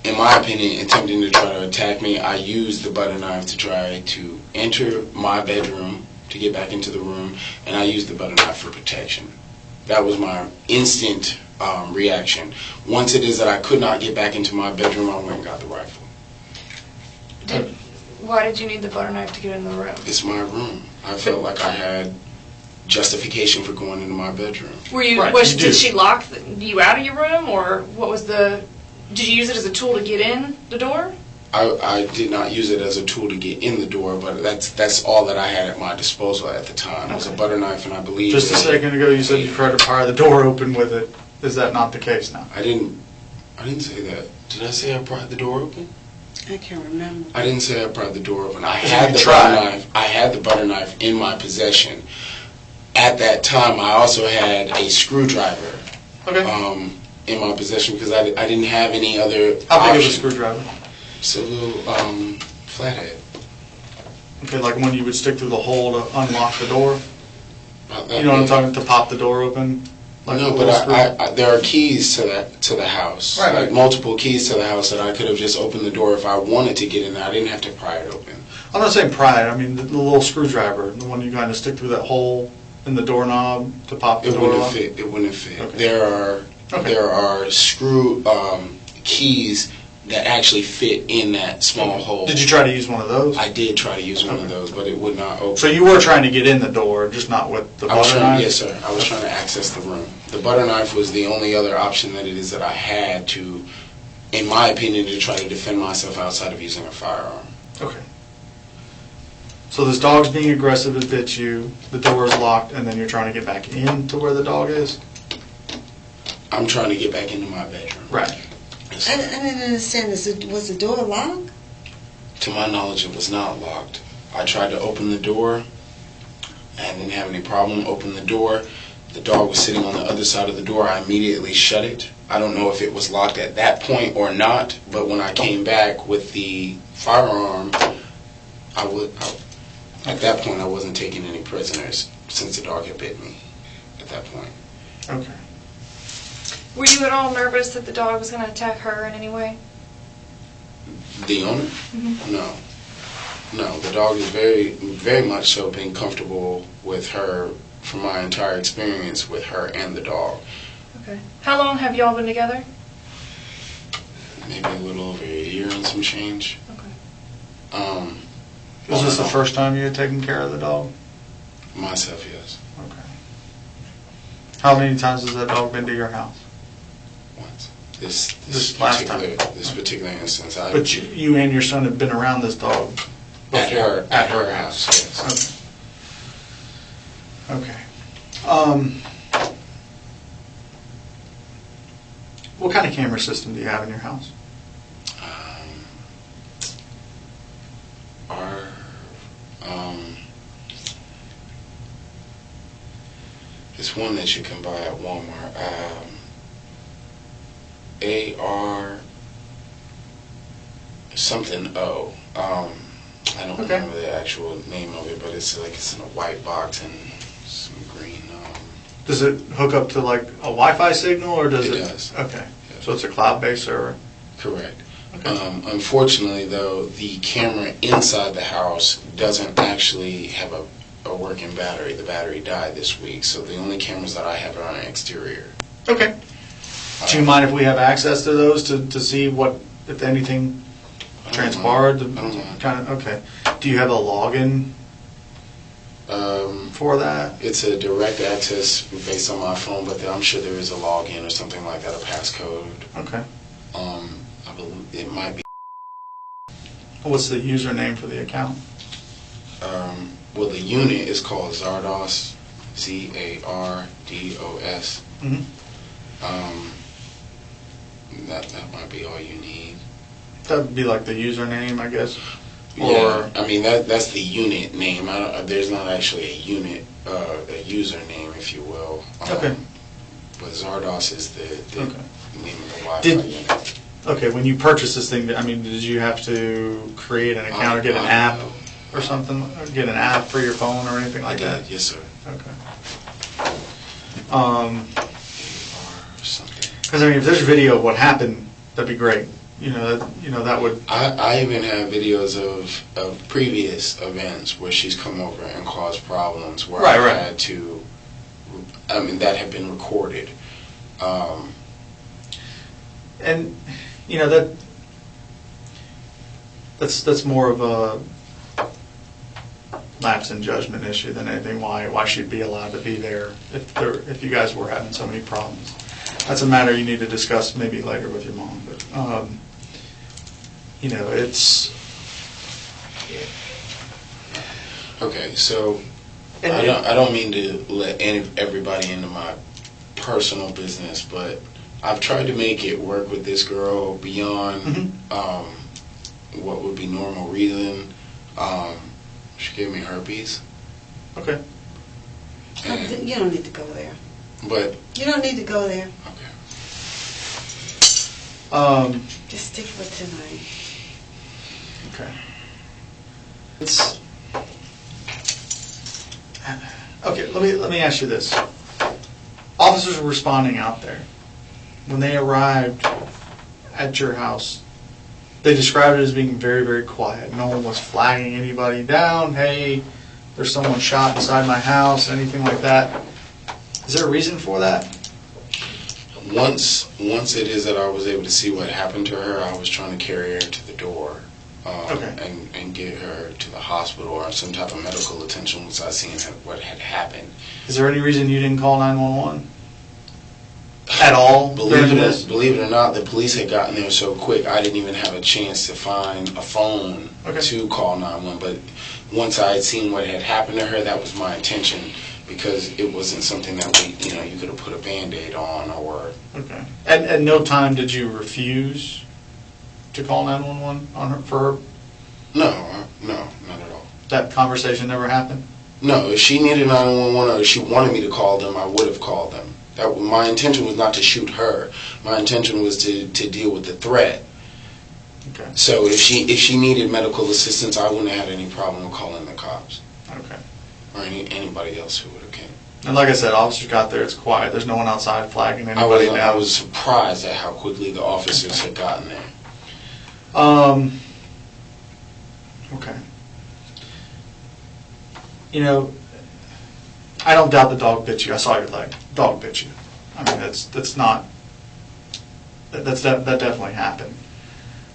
in my opinion, attempting to try to attack me, I used the butter knife to try to enter my bedroom to get back into the room, and I used the butter knife for protection. That was my instant reaction. Once it is that I could not get back into my bedroom, I went and got the rifle. Why did you need the butter knife to get in the room? It's my room. I felt like I had justification for going into my bedroom. Were you? Right, Was you did do. she lock you out of your room, or what was the? Did you use it as a tool to get in the door? I did not use it as a tool to get in the door, but that's all that I had at my disposal at the time. It was a Okay. butter knife, and I believe Just a that second ago, you said you tried to pry the door open with it. Is that not the case now? I didn't say that. Did I say I pried the door open? I can't remember. I didn't say I pried the door open. I You had the tried. butter knife. I had the butter knife in my possession. At that time, I also had a screwdriver Okay. in my possession because I didn't have any other How big is a option. screwdriver? It's a little flathead. Okay, like when you would stick through the hole to unlock the door? About that You know what I'm big. talking, to pop the door open? Like No, a but little screw? I there are keys to the house, Right, like right. multiple keys to the house that I could have just opened the door if I wanted to get in there. I didn't have to pry it open. I'm not saying pry it, I mean the little screwdriver, the one you kind of stick through that hole in the doorknob to pop the It door wouldn't lock? fit. It wouldn't fit. Okay. There are screw keys that actually fit in that small hole. Did you try to use one of those? I did try to use one Okay. of those, but it would not open. So you were trying to get in the door, just not with the I was butter trying, knife? yes, sir. I was trying to access the room. The butter knife was the only other option that it is that I had to, in my opinion, to try to defend myself outside of using a firearm. Okay. So this dog's being aggressive, it bit you, the door is locked, and then you're trying to get back into where the dog is? I'm trying to get back into my bedroom. Right. Yes, I sir. didn't understand. Was the door locked? To my knowledge, it was not locked. I tried to open the door. I didn't have any problem opening the door. The dog was sitting on the other side of the door. I immediately shut it. I don't know if it was locked at that point or not, but when I came back with the firearm, at that point, I wasn't taking any prisoners since the dog had bit me at that point. Okay. Were you at all nervous that the dog was going to attack her in any way? The owner? Mhm. No, the dog is very, very much so been comfortable with her from my entire experience with her and the dog. Okay. How long have y'all been together? Maybe a little over a year and some change. Okay. Was this the on and first time you had taken care of the dog? on. Myself, yes. Okay. How many times has that dog been to your house? Once. This This last time. particular instance, But you and your son have been around this dog at before? her house, yes. Okay. What kind of camera system do you have in your house? Our it's one that you can buy at Walmart. AR something O. I don't Okay. remember the actual name of it, but it's in a white box and some green. Does it hook up to like a Wi-Fi signal, or does It it? does. Okay. Yes. So it's a cloud-based server. Correct. Okay. Unfortunately, though, the camera inside the house doesn't actually have a working battery. The battery died this week, so the only cameras that I have are on the exterior. Okay. Do you mind if we have access to those to see what, if anything, I don't transpired? mind. I don't mind. Kind of. Okay. Do you have a login for that? It's a direct access based on my phone, but I'm sure there is a login or something like that, a passcode. Okay. I believe it might be. What's the username for the account? Well, the unit is called Zardos, Zardos. Mhm. That might be all you need. That would be like the username, I guess. Yeah, I mean that's the unit name. There's not actually a unit, a username, if you will. Okay. But Zardos is the Okay. name of the Wi-Fi Did- unit. Okay, when you purchased this thing, I mean, did you have to create an account or get an app or something? Or get an app for your phone or anything like that? Yes, sir. Okay. Or something. Because I mean, if there's video of what happened, that'd be great. That would. I even have videos of previous events where she's come over and caused problems where I had to. I mean, that have been recorded. And that's more of a lapse in judgment issue than anything. Why she'd be allowed to be there if you guys were having so many problems. That's a matter you need to discuss maybe later with your mom. But it's Okay, so I don't mean to let everybody into my personal business, but I've tried to make it work with this girl beyond what would be normal reason. She gave me herpes. Okay. You don't need to go there. But You don't need to go there. okay. Just stick with tonight. Okay. Okay. Let me ask you this: officers were responding out there. When they arrived at your house, they described it as being very, very quiet. No one was flagging anybody down. Hey, there's someone shot inside my house, anything like that. Is there a reason for that? Once it is that I was able to see what happened to her, I was trying to carry her to the door and get her to the hospital or some type of medical attention once I seen what had happened. Is there any reason you didn't call 911? At all? Believe it or not, the police had gotten there so quick, I didn't even have a chance to find a phone to call 911. But once I had seen what had happened to her, that was my intention, because it wasn't something that you could have put a Band-Aid on or. Okay. At no time did you refuse to call 911 on her for her? No, not at all. That conversation never happened? No, if she needed 911 or if she wanted me to call them, I would have called them. My intention was not to shoot her. My intention was to deal with the threat. Okay. So if she needed medical assistance, I wouldn't have had any problem with calling the cops. Okay. Or anybody else who would have came. And like I said, officers got there, it's quiet. There's no one outside flagging anybody down. I was surprised at how quickly the officers had gotten there. Okay. I don't doubt the dog bit you. I saw your leg. Dog bit you. I mean, that definitely happened.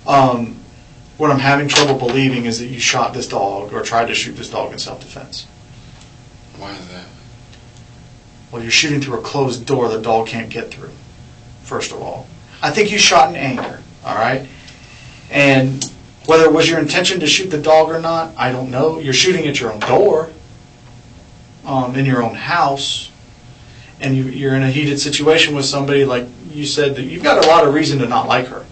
What I'm having trouble believing is that you shot this dog or tried to shoot this dog in self-defense. Why is that? Well, you're shooting through a closed door the dog can't get through, first of all. I think you shot in anger, all right? And whether it was your intention to shoot the dog or not, I don't know. You're shooting at your own door, in your own house, and you're in a heated situation with somebody, like you said, that you've got a lot of reason to not like her.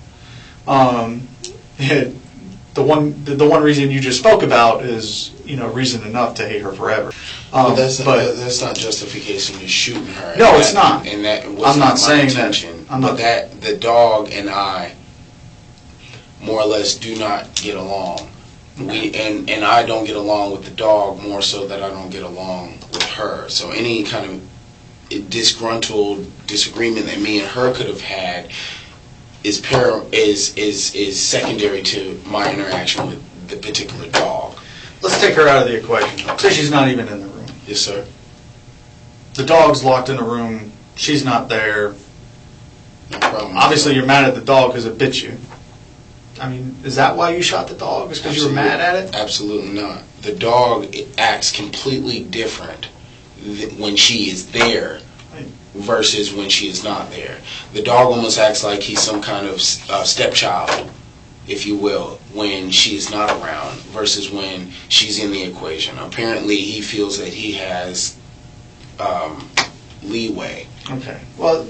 The one reason you just spoke about is, reason enough to hate her forever. But that's not justification to shooting her. No, it's not. And that was I'm not my saying intention. that. But that the dog and I more or less do not get along. And I don't get along with the dog more so that I don't get along with her. So any kind of disgruntled disagreement that me and her could have had is secondary to my interaction with the particular dog. Let's take her out of the equation. Say she's not even in the room. Yes, sir. The dog's locked in a room. She's not there. No problem. Obviously, you're mad at the dog because it bit you. I mean, is that why you shot the dog? Is because you were mad at it? Absolutely not. The dog acts completely different when she is there versus when she is not there. The dog almost acts like he's some kind of stepchild, if you will, when she is not around versus when she's in the equation. Apparently, he feels that he has leeway. Okay. Well,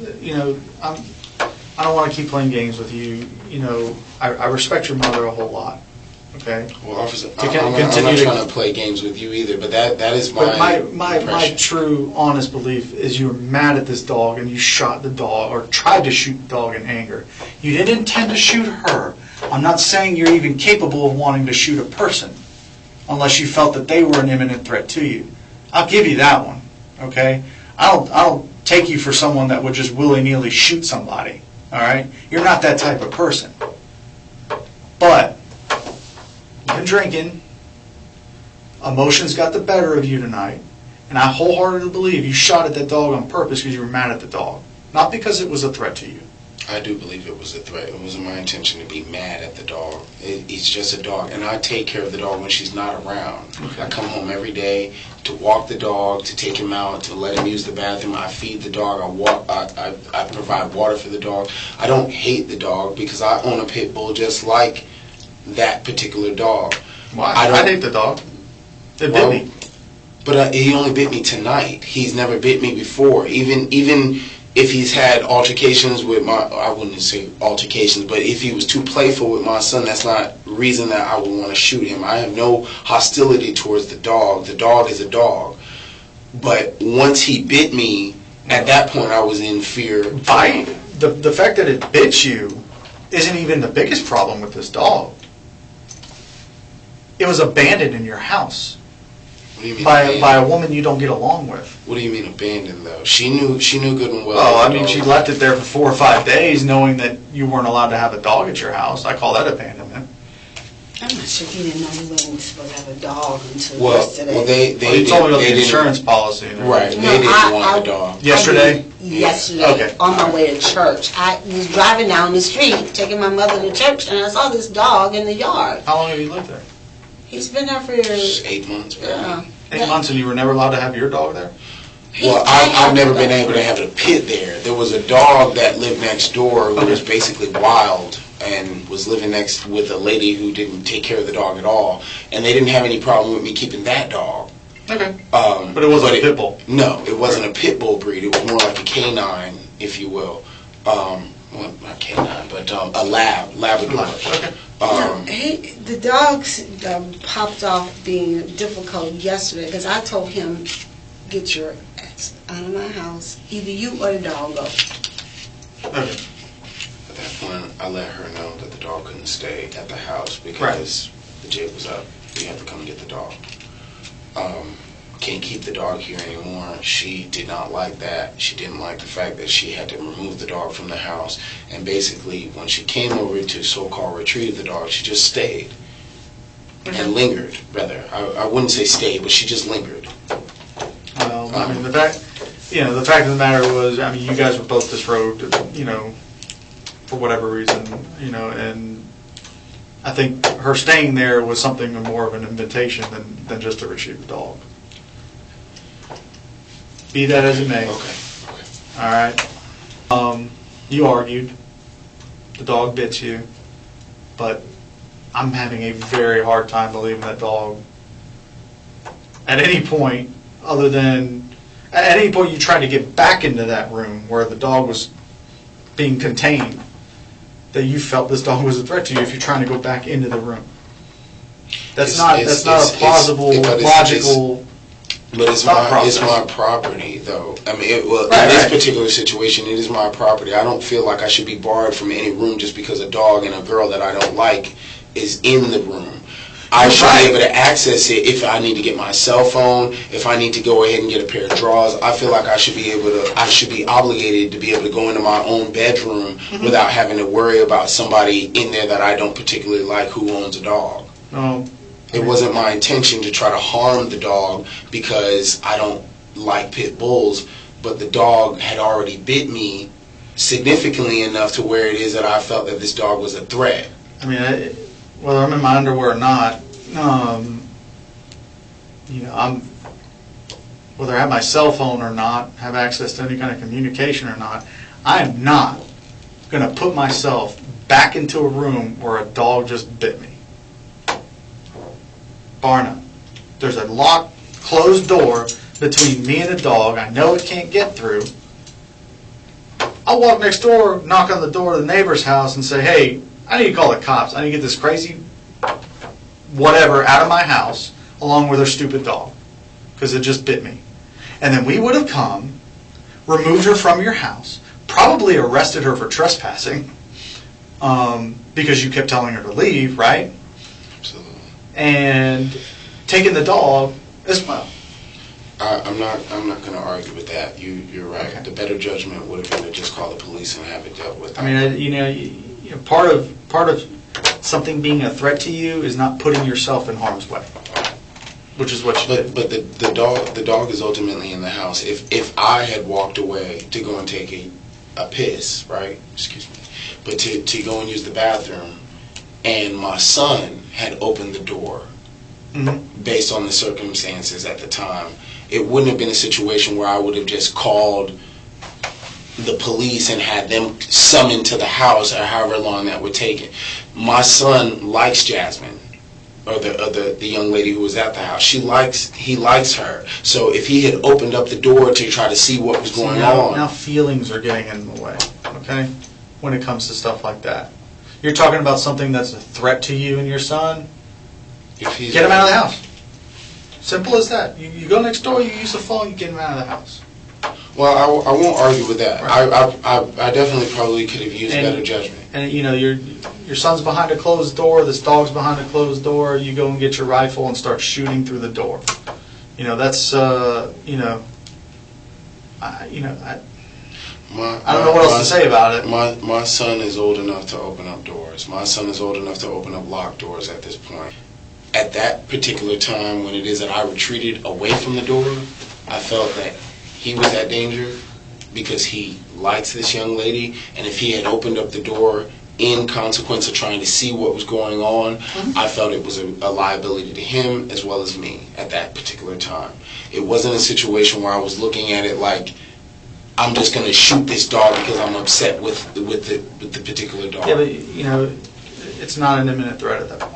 I don't want to keep playing games with you. I respect your mother a whole lot. okay? Well, officer, To I'm not continue to- trying to play games with you either, but that is my But my impression. true, honest belief is you were mad at this dog and you shot the dog or tried to shoot the dog in anger. You didn't intend to shoot her. I'm not saying you're even capable of wanting to shoot a person unless you felt that they were an imminent threat to you. I'll give you that one, okay? I don't take you for someone that would just willy-nilly shoot somebody, all right? You're not that type of person. But you've been drinking, emotions got the better of you tonight, and I wholeheartedly believe you shot at that dog on purpose because you were mad at the dog, not because it was a threat to you. I do believe it was a threat. It wasn't my intention to be mad at the dog. It's just a dog, and I take care of the dog when she's not around. Okay. I come home every day to walk the dog, to take him out, to let him use the bathroom. I feed the dog. I provide water for the dog. I don't hate the dog because I own a pit bull just like that particular dog. Why? I don't- I hate the dog. It Well, bit me. But he only bit me tonight. He's never bit me before. Even if he's had altercations with I wouldn't say altercations, but if he was too playful with my son, that's not reason that I would want to shoot him. I have no hostility towards the dog. The dog is a dog. But once he bit me, at that point I was in fear. Bite. The fact that it bit you isn't even the biggest problem with this dog. It was abandoned in your house What do you mean by abandoned? a woman you don't get along with. What do you mean abandoned though? She knew good and well. Well, that I the mean, dog she was- left it there for 4 or 5 days knowing that you weren't allowed to have a dog at your house. I call that abandonment. I'm not sure he didn't know he wasn't supposed to have a dog until Well, yesterday. they Well, you told me about the didn't- insurance policy. and everything. Right, No, they didn't I- want the dog. Yesterday? I did yesterday, Okay. on my way to church. I was driving down the street, taking my mother to church, and I saw this dog in the yard. How long have you lived there? He's been there for, 8 months. yeah. 8 months, and you were never allowed to have your dog there? Well, I've never been able to have a pit there. There was a dog that lived next door who was basically wild and was living next with a lady who didn't take care of the dog at all. And they didn't have any problem with me keeping that dog. Okay. But it wasn't a pit bull? No, it wasn't a pit bull breed. It was more like a canine, if you will. Well, not canine, but a Labrador. Okay. The dogs popped off being difficult yesterday because I told him, get your ass out of my house. Either you or the dog go. Okay. At that point, I let her know that the dog couldn't stay at the house because the jig was up. We had to come get the dog. Can't keep the dog here anymore. She did not like that. She didn't like the fact that she had to remove the dog from the house. And basically, when she came over to so-called retrieve the dog, she just stayed. And lingered, rather. I wouldn't say stayed, but she just lingered. Well, I mean, the fact of the matter was, I mean, you guys were both disrobed, for whatever reason, and I think her staying there was something more of an invitation than just to retrieve the dog. Be that as it may. Okay. All right. You argued. The dog bit you. But I'm having a very hard time believing that dog, at any point, at any point you tried to get back into that room where the dog was being contained, that you felt this dog was a threat to you if you're trying to go back into the room. That's not a plausible, logical. But it's my property, though. I mean, in this particular situation, it is my property. I don't feel like I should be barred from any room just because a dog and a girl that I don't like is in the room. I should be able to access it if I need to get my cell phone, if I need to go ahead and get a pair of drawers. I feel like I should be obligated to be able to go into my own bedroom without having to worry about somebody in there that I don't particularly like who owns a dog. No. It wasn't my intention to try to harm the dog because I don't like pit bulls, but the dog had already bit me significantly enough to where it is that I felt that this dog was a threat. I mean, whether I'm in my underwear or not, whether I have my cell phone or not, have access to any kind of communication or not, I am not going to put myself back into a room where a dog just bit me. Bar none. There's a locked, closed door between me and the dog. I know it can't get through. I'll walk next door, knock on the door of the neighbor's house and say, hey, I need to call the cops. I need to get this crazy whatever out of my house along with her stupid dog because it just bit me. And then we would have come, removed her from your house, probably arrested her for trespassing because you kept telling her to leave, right? Absolutely. And taken the dog as well. I'm not going to argue with that. You're right. Okay. The better judgment would have been to just call the police and have it dealt with. I mean, you know, part of something being a threat to you is not putting yourself in harm's way, which is what you did. But the dog is ultimately in the house. If I had walked away to go and take a piss, right? Excuse me. But to go and use the bathroom, and my son had opened the door, based on the circumstances at the time, it wouldn't have been a situation where I would have just called the police and had them summoned to the house or however long that would take it. My son likes Jasmine, or the young lady who was at the house. He likes her. So if he had opened up the door to try to see what was going on. Now feelings are getting in the way, okay? When it comes to stuff like that. You're talking about something that's a threat to you and your son. Get him out of the house. Simple as that. You go next door, you use the phone, you get him out of the house. Well, I won't argue with that. Right. I definitely probably could have used better judgment. And you know, your son's behind a closed door, this dog's behind a closed door, you go and get your rifle and start shooting through the door. You know, that's you know, I don't know what else to say about it. My son is old enough to open up doors. My son is old enough to open up locked doors at this point. At that particular time, when it is that I retreated away from the door, I felt that he was at danger because he likes this young lady, and if he had opened up the door in consequence of trying to see what was going on, I felt it was a liability to him as well as me at that particular time. It wasn't a situation where I was looking at it like, I'm just going to shoot this dog because I'm upset with the particular dog. Yeah, but you know, it's not an imminent threat at that point.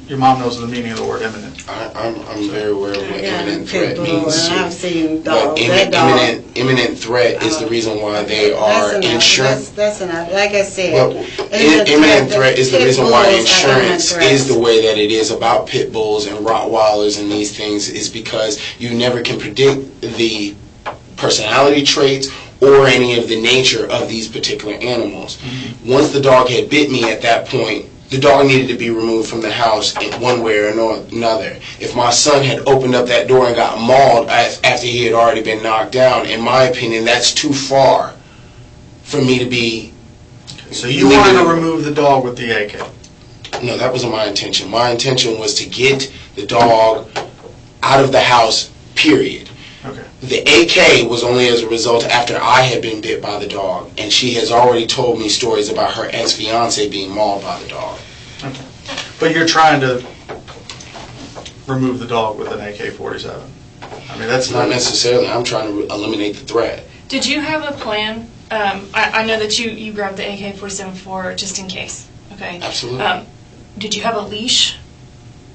Your mom knows the meaning of the word imminent. I'm very aware of what imminent threat pit bull, means. and I've seen But dogs. That dog. imminent threat is the reason why they are insurance. That's enough. Like I said, Well, imminent threat is the reason why insurance is the way that it is about pit bulls and Rottweilers and these things, is because you never can predict the personality traits or any of the nature of these particular animals. Once the dog had bit me at that point, the dog needed to be removed from the house in one way or another. If my son had opened up that door and got mauled after he had already been knocked down, in my opinion, that's too far for me to be... So you wanted to remove the dog with the AK? No, that wasn't my intention. My intention was to get the dog out of the house, period. Okay. The AK was only as a result after I had been bit by the dog, and she has already told me stories about her ex-fiance being mauled by the dog. Okay. But you're trying to remove the dog with an AK-47. I mean, that's Not necessarily. I'm trying to eliminate the threat. Did you have a plan? I know that you grabbed the AK-47 for just in case. Okay. Absolutely. Did you have a leash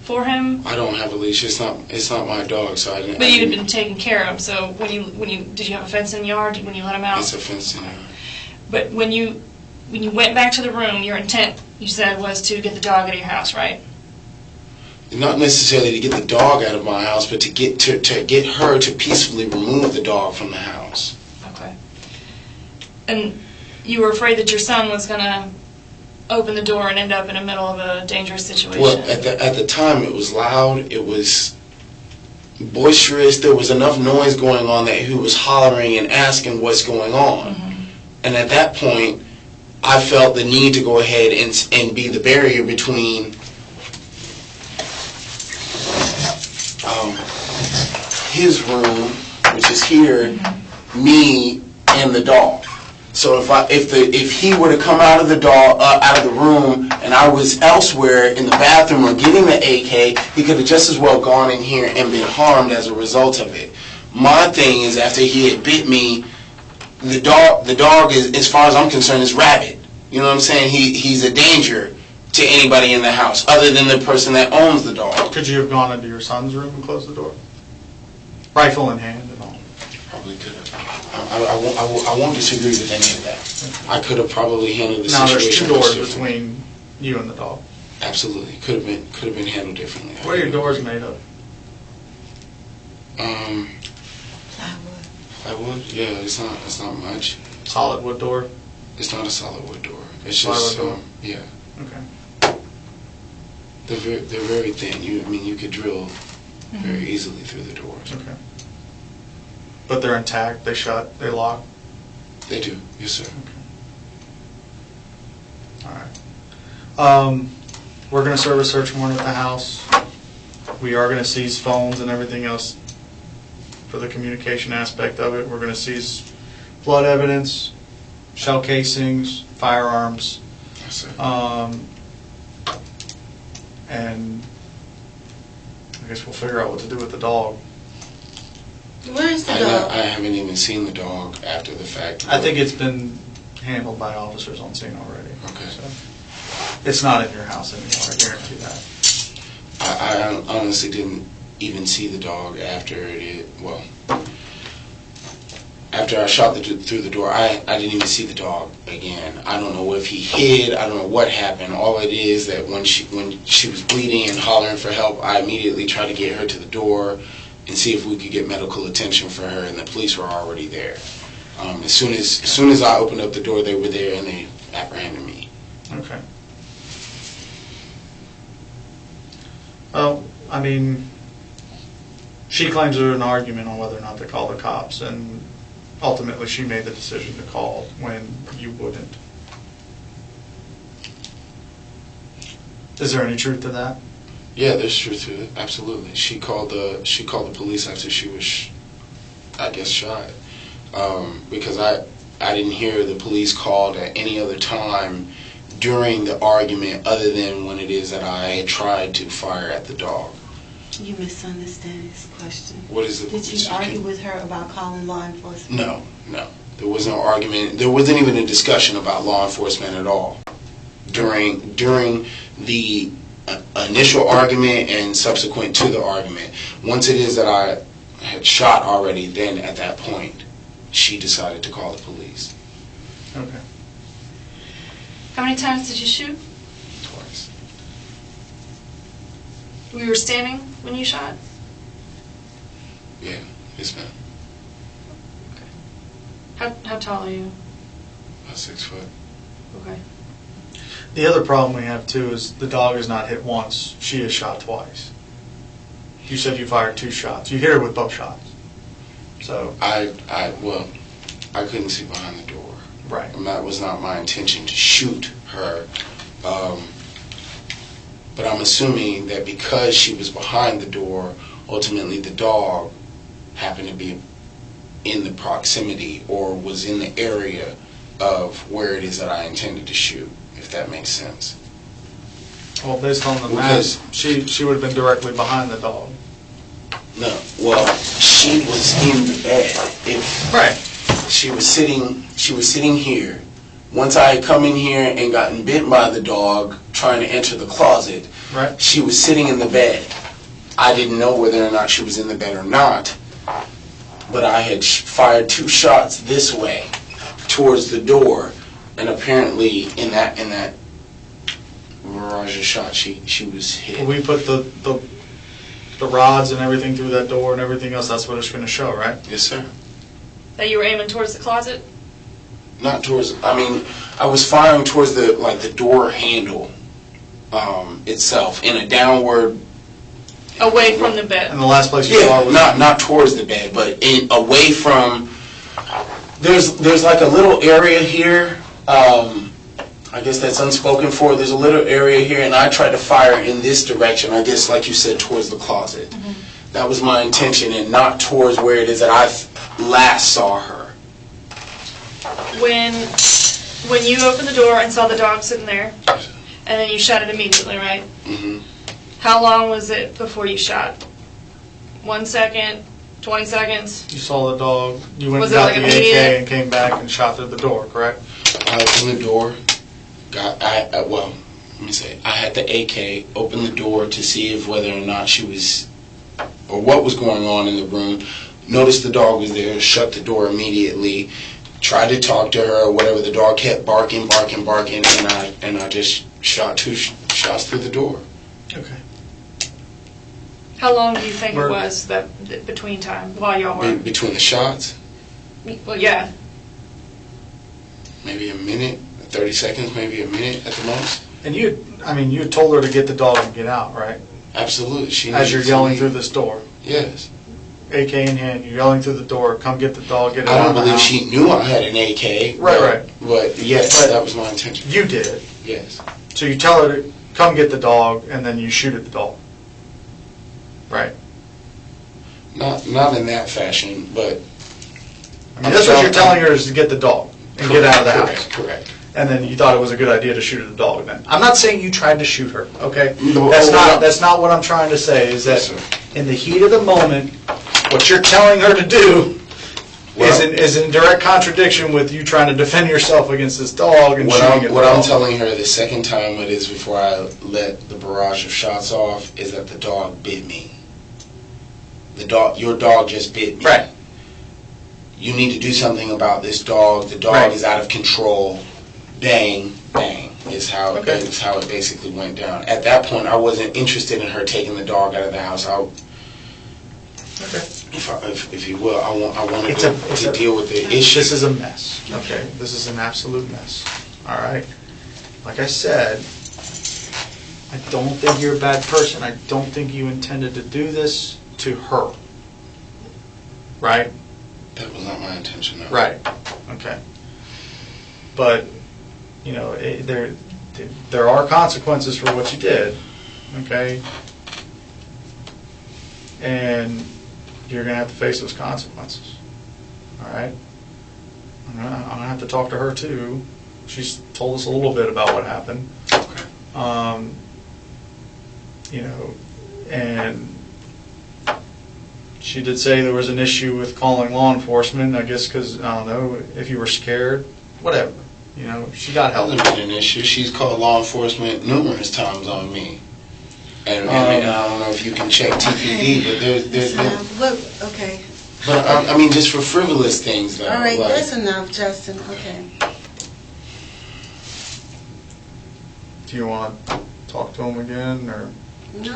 for him? I don't have a leash. It's not my dog, so I didn't. But you had been taking care of him. So when you did you have a fence in the yard when you let him out? It's a fence in there. But when you went back to the room, your intent, you said, was to get the dog out of your house, right? Not necessarily to get the dog out of my house, but to get her to peacefully remove the dog from the house. Okay. And you were afraid that your son was gonna open the door and end up in the middle of a dangerous situation. Well, at the time, it was loud. It was boisterous. There was enough noise going on that he was hollering and asking what's going on. And at that point, I felt the need to go ahead and be the barrier between his room, which is here, me, and the dog. So if he were to come out of the room, and I was elsewhere in the bathroom or getting the AK, he could have just as well gone in here and been harmed as a result of it. My thing is, after he had bit me, the dog is, as far as I'm concerned, is rabid. You know what I'm saying? He's a danger to anybody in the house, other than the person that owns the dog. Could you have gone into your son's room and closed the door? Rifle in hand and all. Probably could have. I won't disagree with any of that. I could have probably handled the Now there's situation. two doors much differently. between you and the dog. Absolutely, could have been handled differently. What are your doors made of? Plywood. Plywood? Yeah, it's not much. Solid wood door? It's not a solid wood door. It's Plywood just door? yeah. Okay. They're very thin. You could drill very easily through the doors. Okay. But they're intact, they shut, they lock? They do, yes sir. Okay. All right. We're going to serve a search warrant at the house. We are going to seize phones and everything else for the communication aspect of it. We're going to seize blood evidence, shell casings, firearms, Yes sir. and I guess we'll figure out what to do with the dog. Where's the I dog? haven't even seen the dog after the fact. I think it's been handled by officers on scene already. Okay. So it's not in your house anymore, I guarantee that. I honestly didn't even see the dog after after I shot through the door. I didn't even see the dog again. I don't know if he hid. I don't know what happened. All it is that when she was bleeding and hollering for help, I immediately tried to get her to the door and see if we could get medical attention for her, and the police were already there. As soon as I opened up the door, they were there and they apprehended me. Okay. Well, I mean, she claims there's an argument on whether or not to call the cops, and ultimately she made the decision to call when you wouldn't. Is there any truth to that? Yeah, there's truth to it. Absolutely. She called the police after she was, I guess, shot. Because I didn't hear the police called at any other time during the argument other than when it is that I had tried to fire at the dog. You misunderstand his question. What is it? Did you argue with her about calling law enforcement? No. There was no argument. There wasn't even a discussion about law enforcement at all during the initial argument and subsequent to the argument. Once it is that I had shot already, then at that point, she decided to call the police. Okay. How many times did you shoot? Twice. We were standing when you shot? Yeah, yes ma'am. How tall are you? About 6 foot. Okay. The other problem we have too is the dog is not hit once, she is shot twice. You said you fired 2 shots. You hit her with both shots. So, I couldn't see behind the door. right. And that was not my intention to shoot her. But I'm assuming that because she was behind the door, ultimately the dog happened to be in the proximity or was in the area of where it is that I intended to shoot, if that makes sense. Well, based on the map, she would have been directly behind the dog. No, well, she was in the bed. Right. She was sitting here. Once I had come in here and gotten bit by the dog trying to enter the closet, Right. she was sitting in the bed. I didn't know whether or not she was in the bed or not, but I had fired 2 shots this way towards the door, and apparently in that barrage of shots, she was hit. When we put the rods and everything through that door and everything else, that's what it's going to show, right? Yes, sir. That you were aiming towards the closet? Not towards. I mean, I was firing towards the door handle itself in a downward. Away from the bed. And the last place you saw Yeah, was not towards the bed, but away from. There's like a little area here. I guess that's unspoken for. There's a little area here, and I tried to fire in this direction. I guess, like you said, towards the closet. Mm-hmm. That was my intention, and not towards where it is that I last saw her. When you opened the door and saw the dog sitting there, and then you shot it immediately, right? Mm-hmm. How long was it before you shot? 1 second? 20 seconds? you saw the dog, you went Was and it got like the immediate? AK and came back and shot through the door, correct? I opened the door. Let me say, I had the AK, opened the door to see if whether or not she was, or what was going on in the room. Noticed the dog was there, shut the door immediately, tried to talk to her or whatever. The dog kept barking, and I just shot two shots through the door. Okay. How long do you think We're- it was that between time while y'all were? Between the shots, Well, yeah. maybe a minute, 30 seconds, maybe a minute at the most. And you had told her to get the dog and get out, right? Absolutely. She As you're needed to yelling leave. through this door. Yes. AK in hand, you're yelling through the door, come get the dog, get it I out don't of the believe house. she knew I had an AK. Right. But yes, But- that was my intention. You did. Yes. So you tell her to come get the dog, and then you shoot at the dog. Right. Not in that fashion, but I mean, that's what you're telling her is to get the dog and get out of the house. Correct. And then you thought it was a good idea to shoot at the dog then. I'm not saying you tried to shoot her, okay? No, That's not what I'm trying to say, is that Yes, sir. in the heat of the moment, what you're telling her to do is in direct contradiction with you trying to defend yourself against this dog and shooting at the What dog. I'm telling her the second time it is before I let the barrage of shots off is that the dog bit me. Your dog just bit me. Right. You need to do something about this dog. The dog Right. is out of control. Bang, bang is how Okay. is how it basically went down. At that point, I wasn't interested in her taking the dog out of the house. Okay. If you will, I wanted It's to a- deal with the issue. This is a mess, okay? This is an absolute mess, all right? Like I said, I don't think you're a bad person. I don't think you intended to do this to her. Right? That was not my intention. No. Right. Okay. But, you know, there are consequences for what you did, okay? And you're going to have to face those consequences, all right? I'm gonna have to talk to her too. She's told us a little bit about what happened. Okay. You know, and she did say there was an issue with calling law enforcement, I guess because, I don't know, if you were scared, whatever. You know, she got help. Hasn't been an issue. She's called law enforcement numerous times on me. And I don't know if you can check TPD, but there's Okay. but I mean, just for frivolous things, though. All right, like, that's enough, Justin. Okay. Do you want to talk to him again, or? No,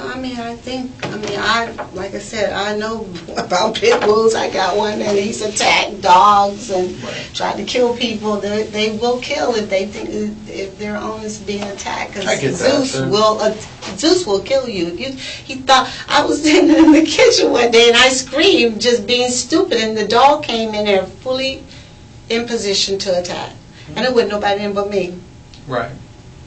like I said, I know about pit bulls. I got one and he's attacked dogs and tried to kill people. They will kill if they think if their owners being attacked. I get that, Zeus will kill you. He thought I was sitting in the kitchen one day and I screamed, just being stupid, and the dog came in there fully in position to attack, and it wasn't nobody in but me. Right.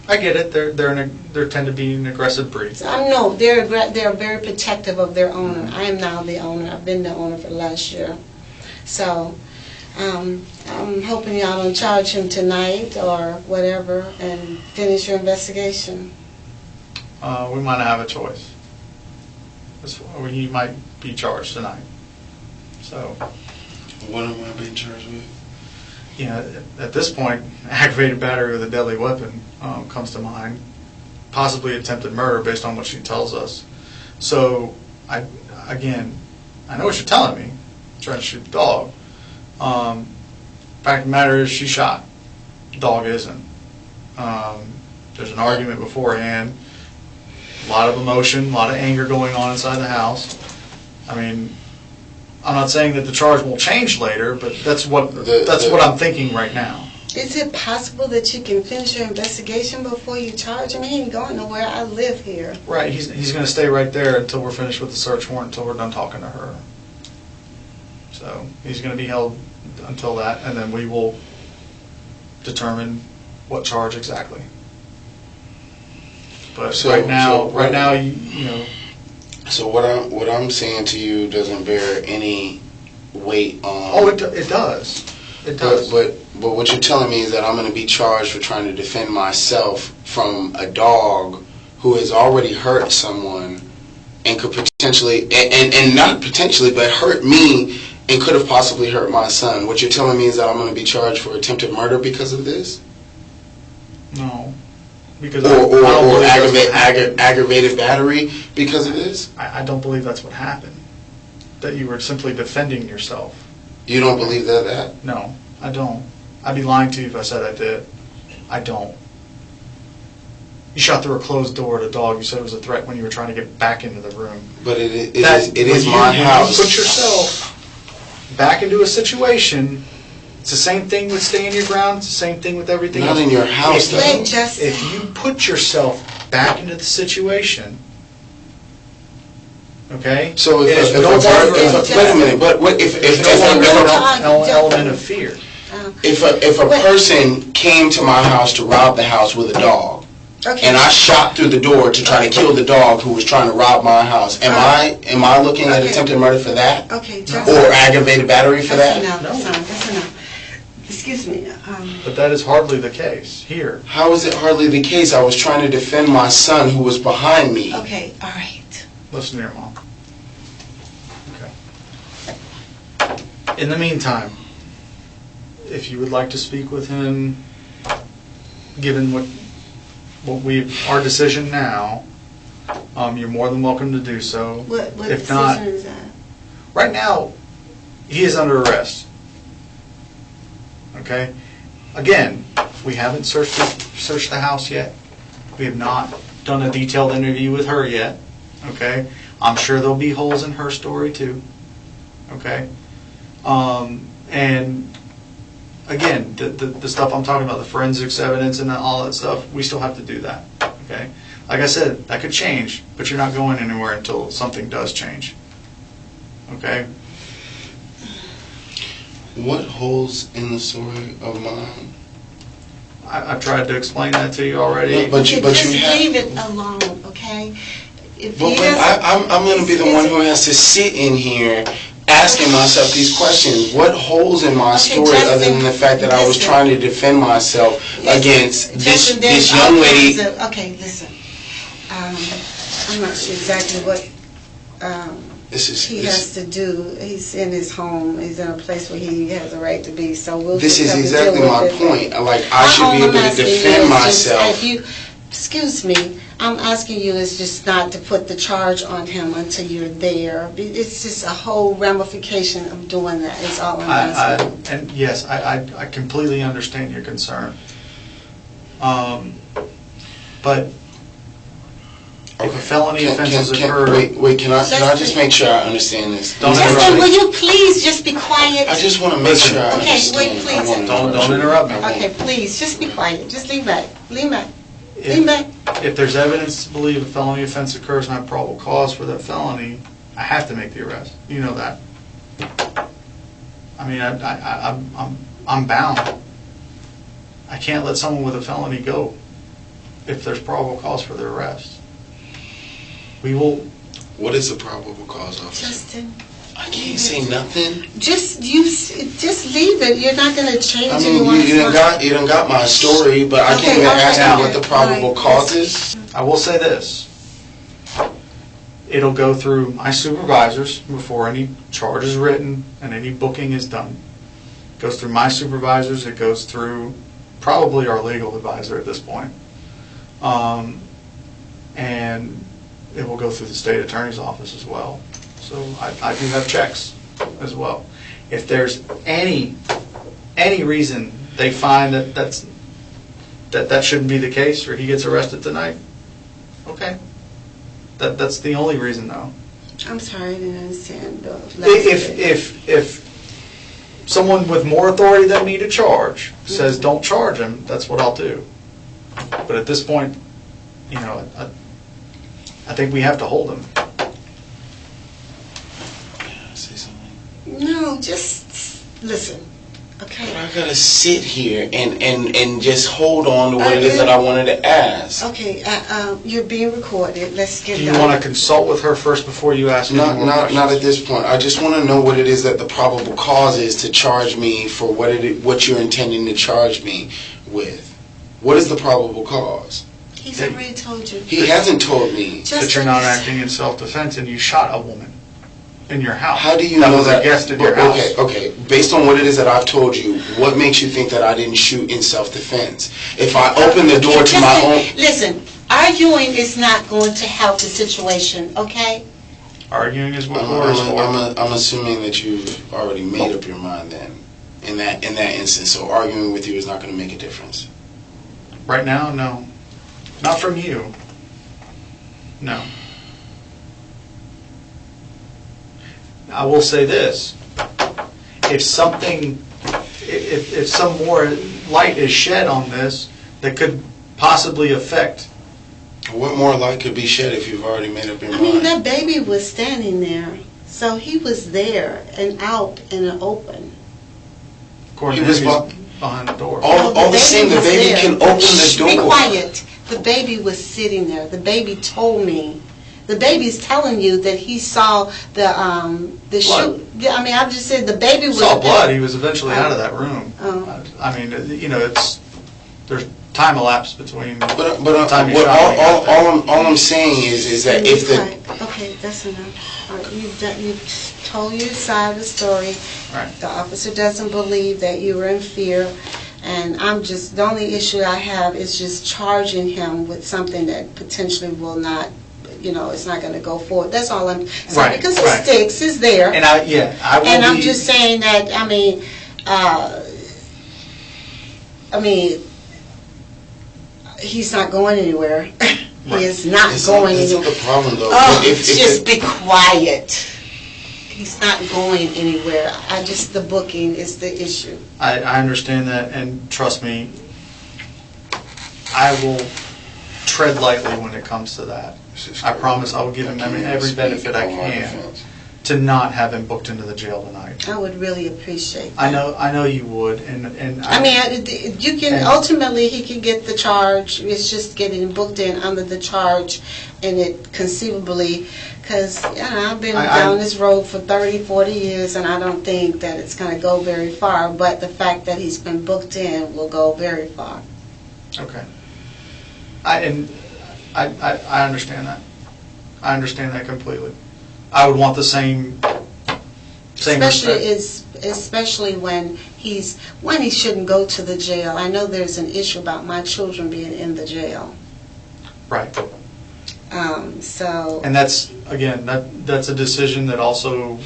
I get it. They tend to be an aggressive breed. So I know they're very protective of their owner. I am now the owner. I've been the owner for the last year. So I'm hoping y'all don't charge him tonight or whatever and finish your investigation. We might not have a choice. He might be charged tonight. So, what am I being charged with? you know, at this point, aggravated battery with a deadly weapon comes to mind. Possibly attempted murder based on what she tells us. So, I know what you're telling me. Trying to shoot the dog. Fact of the matter is, she shot. The dog isn't. There's an argument beforehand. A lot of emotion, a lot of anger going on inside the house. I mean, I'm not saying that the charge will change later, but that's what I'm thinking right now. Is it possible that you can finish your investigation before you charge him? He ain't going nowhere. I live here. Right, he's going to stay right there until we're finished with the search warrant, until we're done talking to her. So he's going to be held until that, and then we will determine what charge exactly. But right now, you know. So what I'm saying to you doesn't bear any weight on. Oh, it does. It does. But what you're telling me is that I'm going to be charged for trying to defend myself from a dog who has already hurt someone and could potentially, and not potentially, but hurt me and could have possibly hurt my son. What you're telling me is that I'm going to be charged for attempted murder because of this? No. Because Or aggravated battery because of this? I don't believe that's what happened. That you were simply defending yourself. You don't believe that? No, I don't. I'd be lying to you if I said I did. I don't. You shot through a closed door at a dog. You said it was a threat when you were trying to get back into the room. But it is my house. When you put yourself back into a situation, it's the same thing with staying your ground. It's the same thing with everything else. Not in your house, though. If you put yourself back into the situation, okay? So wait a minute. But what if element of fear? If a person came to my house to rob the house with a dog, and I shot through the door to try to kill the dog who was trying to rob my house, am I looking at attempted murder for that? Okay, or aggravated battery for that? That's enough. Excuse me. But that is hardly the case here. How is it hardly the case? I was trying to defend my son who was behind me. Okay, all right. Listen to your mom. Okay. In the meantime, if you would like to speak with him, given what our decision now, you're more than welcome to do so. What if decision not, is that? right now, he is under arrest. Okay? Again, we haven't searched the house yet. We have not done a detailed interview with her yet. Okay? I'm sure there'll be holes in her story too. Okay? And again, the stuff I'm talking about, the forensics evidence and all that stuff, we still have to do that. Okay? Like I said, that could change, but you're not going anywhere until something does change. Okay? What holes in the story of mine? I've tried to explain that to you already. No, but you leave it alone, okay? I'm going to be the one who has to sit in here asking myself these questions. What holes in my story, Justin, other than the fact that I was trying to defend myself against this young lady? Okay, listen. I'm not sure exactly what he has to do. He's in his home. He's in a place where he has a right to be. So we'll. This is exactly my point. Like, I should be able to defend myself. Excuse me. I'm asking you is just not to put the charge on him until you're there. It's just a whole ramification of doing that. Is all I'm asking. And yes, I completely understand your concern. But if a felony offense has occurred... Wait, can I just make sure I understand this? Justin, will you please just be quiet? I just want to make sure I understand. Okay, wait, please. Don't interrupt me. Okay, please, just be quiet. Just lean back. If there's evidence to believe a felony offense occurs and I have probable cause for that felony, I have to make the arrest. You know that. I mean, I'm bound. I can't let someone with a felony go if there's probable cause for their arrest. We will. What is the probable cause, officer? Justin. I can't say nothing. Just leave it. You're not going to change anyone's mind. You done got my story, but I can't even ask you what the probable cause is. I will say this. It'll go through my supervisors before any charge is written and any booking is done. It goes through my supervisors. It goes through probably our legal advisor at this point. And it will go through the state attorney's office as well. So I do have checks as well. If there's any reason they find that shouldn't be the case, or he gets arrested tonight, okay. That's the only reason, though. I'm sorry, I didn't understand. If someone with more authority than me to charge says don't charge him, that's what I'll do. But at this point, you know, I think we have to hold him. Say something? No, just listen, okay? I gotta sit here and just hold on to what it is that I wanted to ask. Okay, you're being recorded. Let's get. Do you want to consult with her first before you ask? Not at this point. I just want to know what it is that the probable cause is to charge me for what you're intending to charge me with. What is the probable cause? He's already told you. He hasn't told me. That you're not acting in self-defense and you shot a woman in your house. How do you know that? A guest in your house. Okay. Based on what it is that I've told you, what makes you think that I didn't shoot in self-defense? If I open the door to my own... Listen, arguing is not going to help the situation, okay? Arguing is what war is for. I'm assuming that you've already made up your mind then, in that instance. So arguing with you is not going to make a difference. Right now, no. Not from you. No. I will say this. If something, if some more light is shed on this that could possibly affect. What more light could be shed if you've already made up your I mind? mean, that baby was standing there, so he was there and out in the open. According He to was him, he's behind the door. All the same, the was baby there. can open the Shh, door. Be quiet. The baby was sitting there. The baby told me. The baby's telling you that he saw the shoot. Yeah, I mean, I just said the baby was. Saw blood. He was eventually out of that room. Oh. I mean, you know, there's time elapsed between But the time you shot and he got there. all I'm saying is that if the Right. Okay, that's enough. All right, you've told your side of the story. Right. The officer doesn't believe that you were in fear, and the only issue I have is just charging him with something that potentially will not, it's not going to go forward. That's all I'm saying. Right, Because right. it sticks, it's there. And I will And I'm be- just saying that, he's not going anywhere. Right. He is not That's going not anywhere. the problem though. Oh, If just be quiet. He's not going anywhere. The booking is the issue. I understand that, and trust me, I will tread lightly when it comes to that. I promise I will give him every benefit I can to not have him booked into the jail tonight. I would really appreciate that. I know you would, and you can, ultimately, he can get the charge. It's just getting booked in under the charge, and it conceivably, because I've been down this road for 30, 40 years, and I don't think that it's going to go very far, but the fact that he's been booked in will go very far. Okay. I understand that. I understand that completely. I would want the same respect. Especially when he shouldn't go to the jail. I know there's an issue about my children being in the jail. Right. So. And that's a decision that also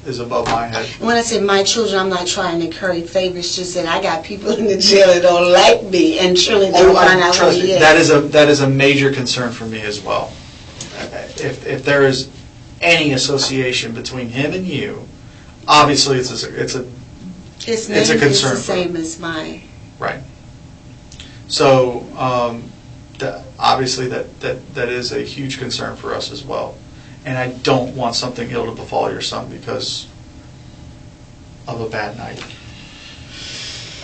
is above my head. When I say my children, I'm not trying to curry favors. Just that I got people in the jail that don't like me, and surely they'll find out who trust he me, is. that is a major concern for me as well. If there is any association between him and you, obviously it's a His it's a name is concern the for same as mine. right. So obviously that is a huge concern for us as well, and I don't want something ill to befall your son because of a bad night.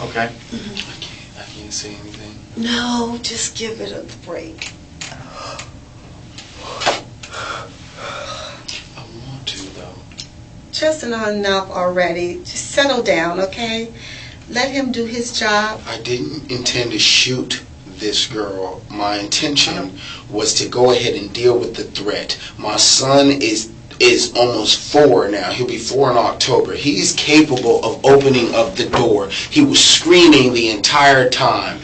Okay. I can't say anything. No, just give it a break. I want to though. Just enough already. Just settle down, okay? Let him do his job. I didn't intend to shoot this girl. My intention was to go ahead and deal with the threat. My son is almost 4 now. He'll be 4 in October. He's capable of opening up the door. He was screaming the entire time.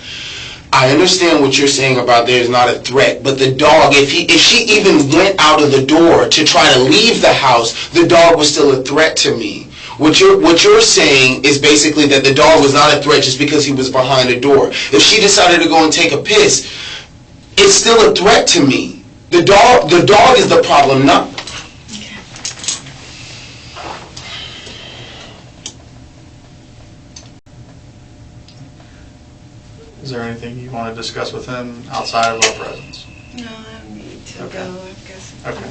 I understand what you're saying about there's not a threat, but the dog, if she even went out of the door to try to leave the house, the dog was still a threat to me. What you're saying is basically that the dog was not a threat just because he was behind a door. If she decided to go and take a piss, it's still a threat to me. The dog is the problem, not. Is there anything you want to discuss with him outside of our presence? No, I need to Okay. go, I guess. Okay.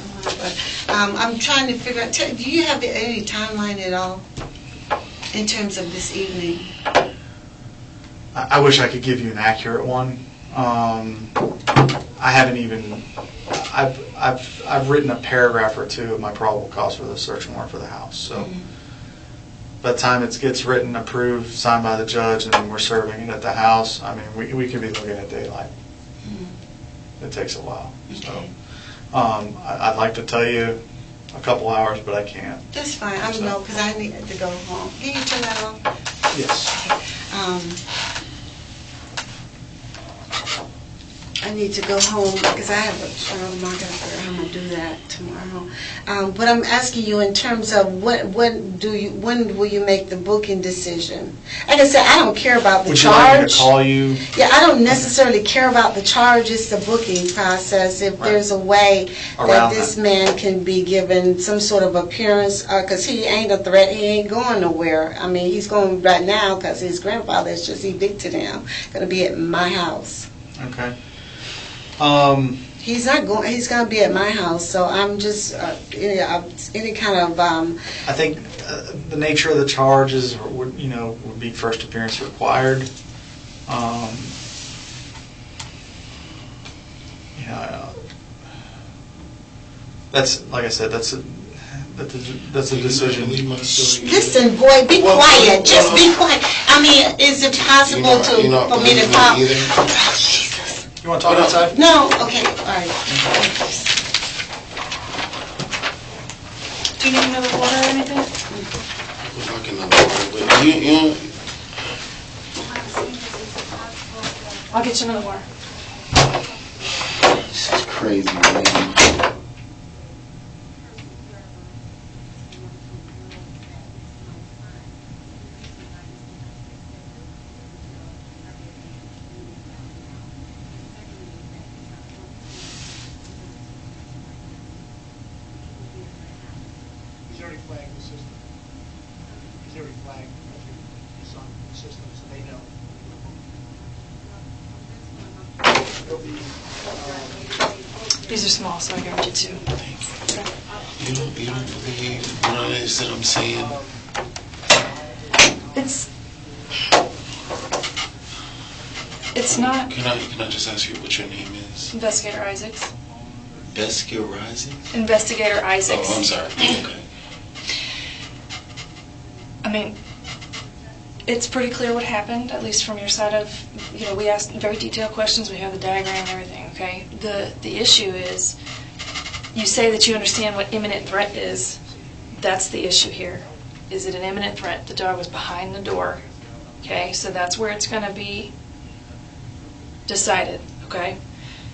But I'm trying to figure out, do you have any timeline at all in terms of this evening? I wish I could give you an accurate one. I haven't even. I've written a paragraph or two of my probable cause for the search warrant for the house. So by the time it gets written, approved, signed by the judge, and then we're serving it at the house, I mean, we could be looking at daylight. It takes a while. Okay. So I'd like to tell you a couple hours, but I can't. That's fine, I don't know, because I need to go home. Can you turn that off? Yes. I need to go home because I have a child. I gotta figure out how I'm gonna do that tomorrow. But I'm asking you in terms of when will you make the booking decision? Like I said, I don't care about the Would you like me charge. to call you? Yeah, I don't necessarily care about the charge. It's the booking process. If Right. there's a way that Around this that. man can be given some sort of appearance, because he ain't a threat. He ain't going nowhere. I mean, he's going right now because his grandfather has just evicted him. Going to be at my house. Okay. He's not going. He's going to be at my house. So I'm just any kind of. I think the nature of the charges would be first appearance required. That's like I said. That's a decision. Listen, boy, be quiet. Just be quiet. I mean, is it possible for me to talk? You want to talk outside? No. Okay. All right. Do you need another water or anything? Would like another one, but you I'll get you another water. this is crazy, man. He's already flagged the system. He's already flagged it's on the system, so they know. These are small, so I got you two. You don't believe what it is that I'm saying? It's not Can I just ask you what your name is? Investigator Isaacs. Investigator Rising? Investigator Isaacs. Oh, I'm sorry. Okay. I mean, it's pretty clear what happened, at least from your side of, we asked very detailed questions, we have the diagram and everything, okay? The issue is, you say that you understand what imminent threat is. That's the issue here. Is it an imminent threat? The dog was behind the door, okay? So that's where it's going to be decided, okay?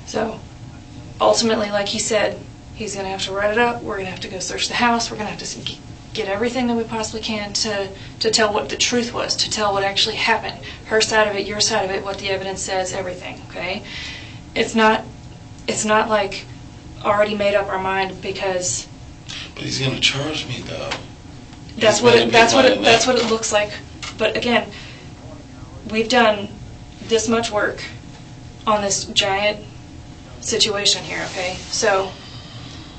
So, ultimately, like he said, he's going to have to write it up, we're going to have to go search the house, we're going to have to get everything that we possibly can to tell what the truth was, to tell what actually happened. Her side of it, your side of it, what the evidence says, everything, okay? It's not like already made up our mind because... But he's going to charge me, though. That's what it looks like. But again, we've done this much work on this giant situation here, okay? So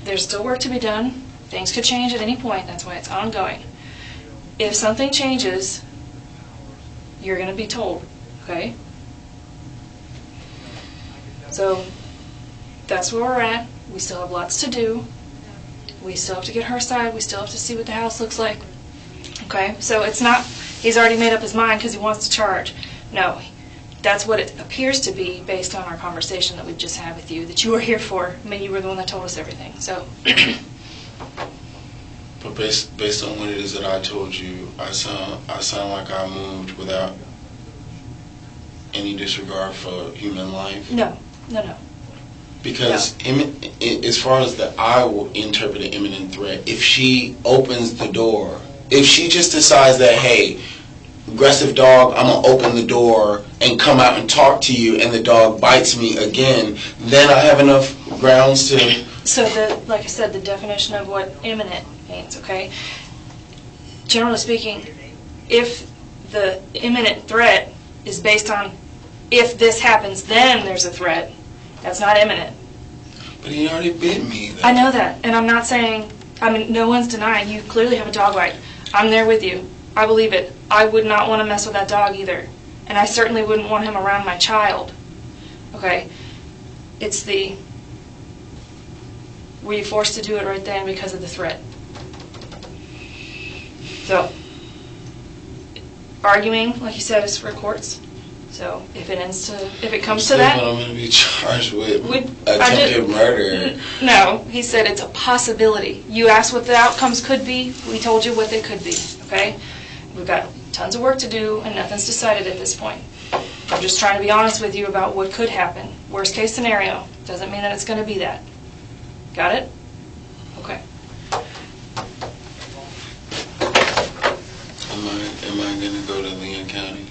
there's still work to be done. Things could change at any point. That's why it's ongoing. If something changes, you're going to be told, okay? So that's where we're at. We still have lots to do. We still have to get her side. We still have to see what the house looks like. Okay? So it's not, he's already made up his mind because he wants to charge. No. That's what it appears to be based on our conversation that we've just had with you, that you were here for. I mean, you were the one that told us everything. So. But based on what it is that I told you, I sound like I moved without any disregard for human life. No. Because as far as I will interpret an imminent threat, if she opens the door, if she just decides that, hey, aggressive dog, I'm going to open the door and come out and talk to you, and the dog bites me again, then I have enough grounds to... So, like I said, the definition of what imminent means, okay? Generally speaking, if the imminent threat is based on if this happens, then there's a threat, that's not imminent. But he already bit me, though. I know that, and I'm not saying, no one's denying, you clearly have a dog bite. I'm there with you. I believe it. I would not want to mess with that dog either. And I certainly wouldn't want him around my child. Okay? It's were you forced to do it right then because of the threat? So, arguing, like you said, is for courts. So, if it comes to that... I'm going to be charged with attempted murder. No, he said it's a possibility. You asked what the outcomes could be, we told you what they could be, okay? We've got tons of work to do, and nothing's decided at this point. I'm just trying to be honest with you about what could happen. Worst case scenario, doesn't mean that it's going to be that. Got it? Okay. Am I gonna go to Leon County?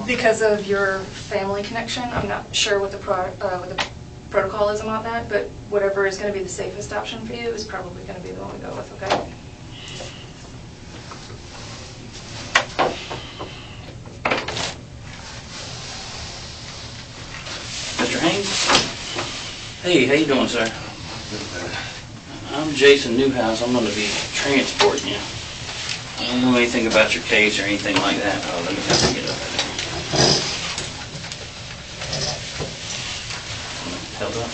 Because of your family connection, I'm not sure what the protocol is about that, but whatever is going to be the safest option for you is probably going to be the one we go with, okay? Mr. Haynes? Hey, how you doing, sir? I'm Jason Newhouse. I'm going to be transporting you. I don't know anything about your case or anything like that. Oh, let me have to get up there. Held up?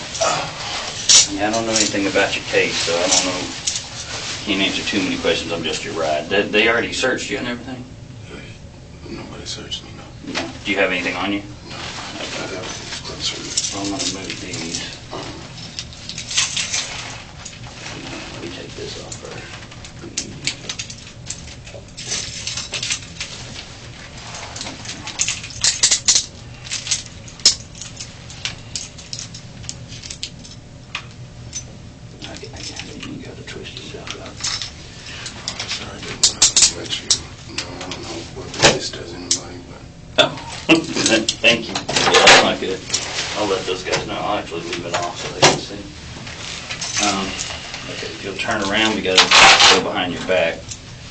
Yeah, I don't know anything about your case, so I don't know. Can't answer too many questions. I'm just your ride. They already searched you and everything? Nobody searched me, no. No. Do you have anything on you? No, everything's closer. I'm going to move these. Let me take this off first. You got to twist yourself out. I'm sorry, I didn't want to let you know. I don't know what this does anybody, but... Oh, thank you. Yeah, that's not good. I'll let those guys know. I'll actually leave it off so they can see. Okay, if you'll turn around, we got to go behind your back.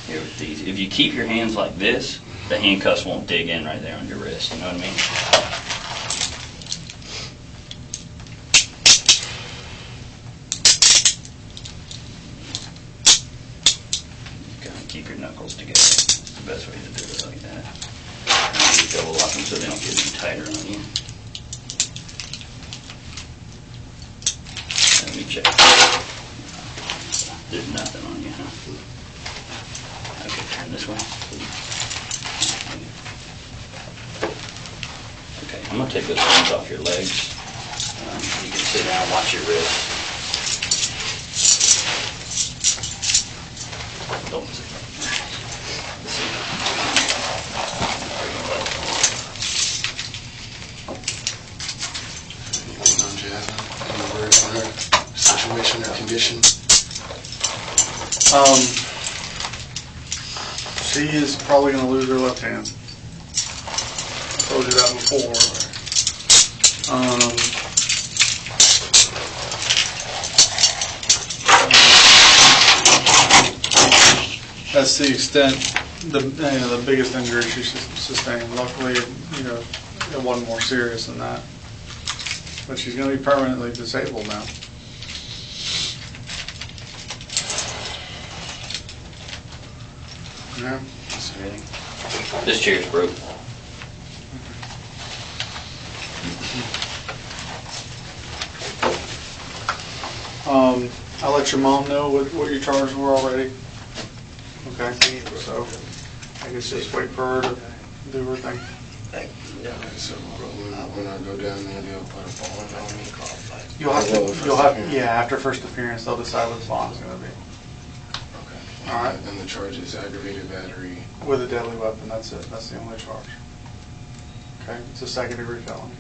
Here with these. If you keep your hands like this, the handcuffs won't dig in right there on your wrist. You know what I mean? Kind of keep your knuckles together. That's the best way to do it like that. And you double lock them so they don't get any tighter on you. Let me check. There's nothing on you, huh? Okay, turn this way. Okay, I'm going to take those hands off your legs. You can sit down and watch your wrist. Don't sit. Anything on Jasmine? Any word on her situation or condition? She is probably going to lose her left hand. I told you that before. That's the extent, the biggest injury she sustained. Luckily, it wasn't more serious than that. But she's going to be permanently disabled now. Yeah. This chair's broke. I'll let your mom know what your charges were already. Okay, so I guess just wait for her to do her thing. Okay, so when I go down there, they'll put a bond on me? After first appearance, they'll decide what the bond's gonna be. Okay. All right. And the charge is aggravated battery? With a deadly weapon, that's it. That's the only charge. Okay, it's a second-degree felony.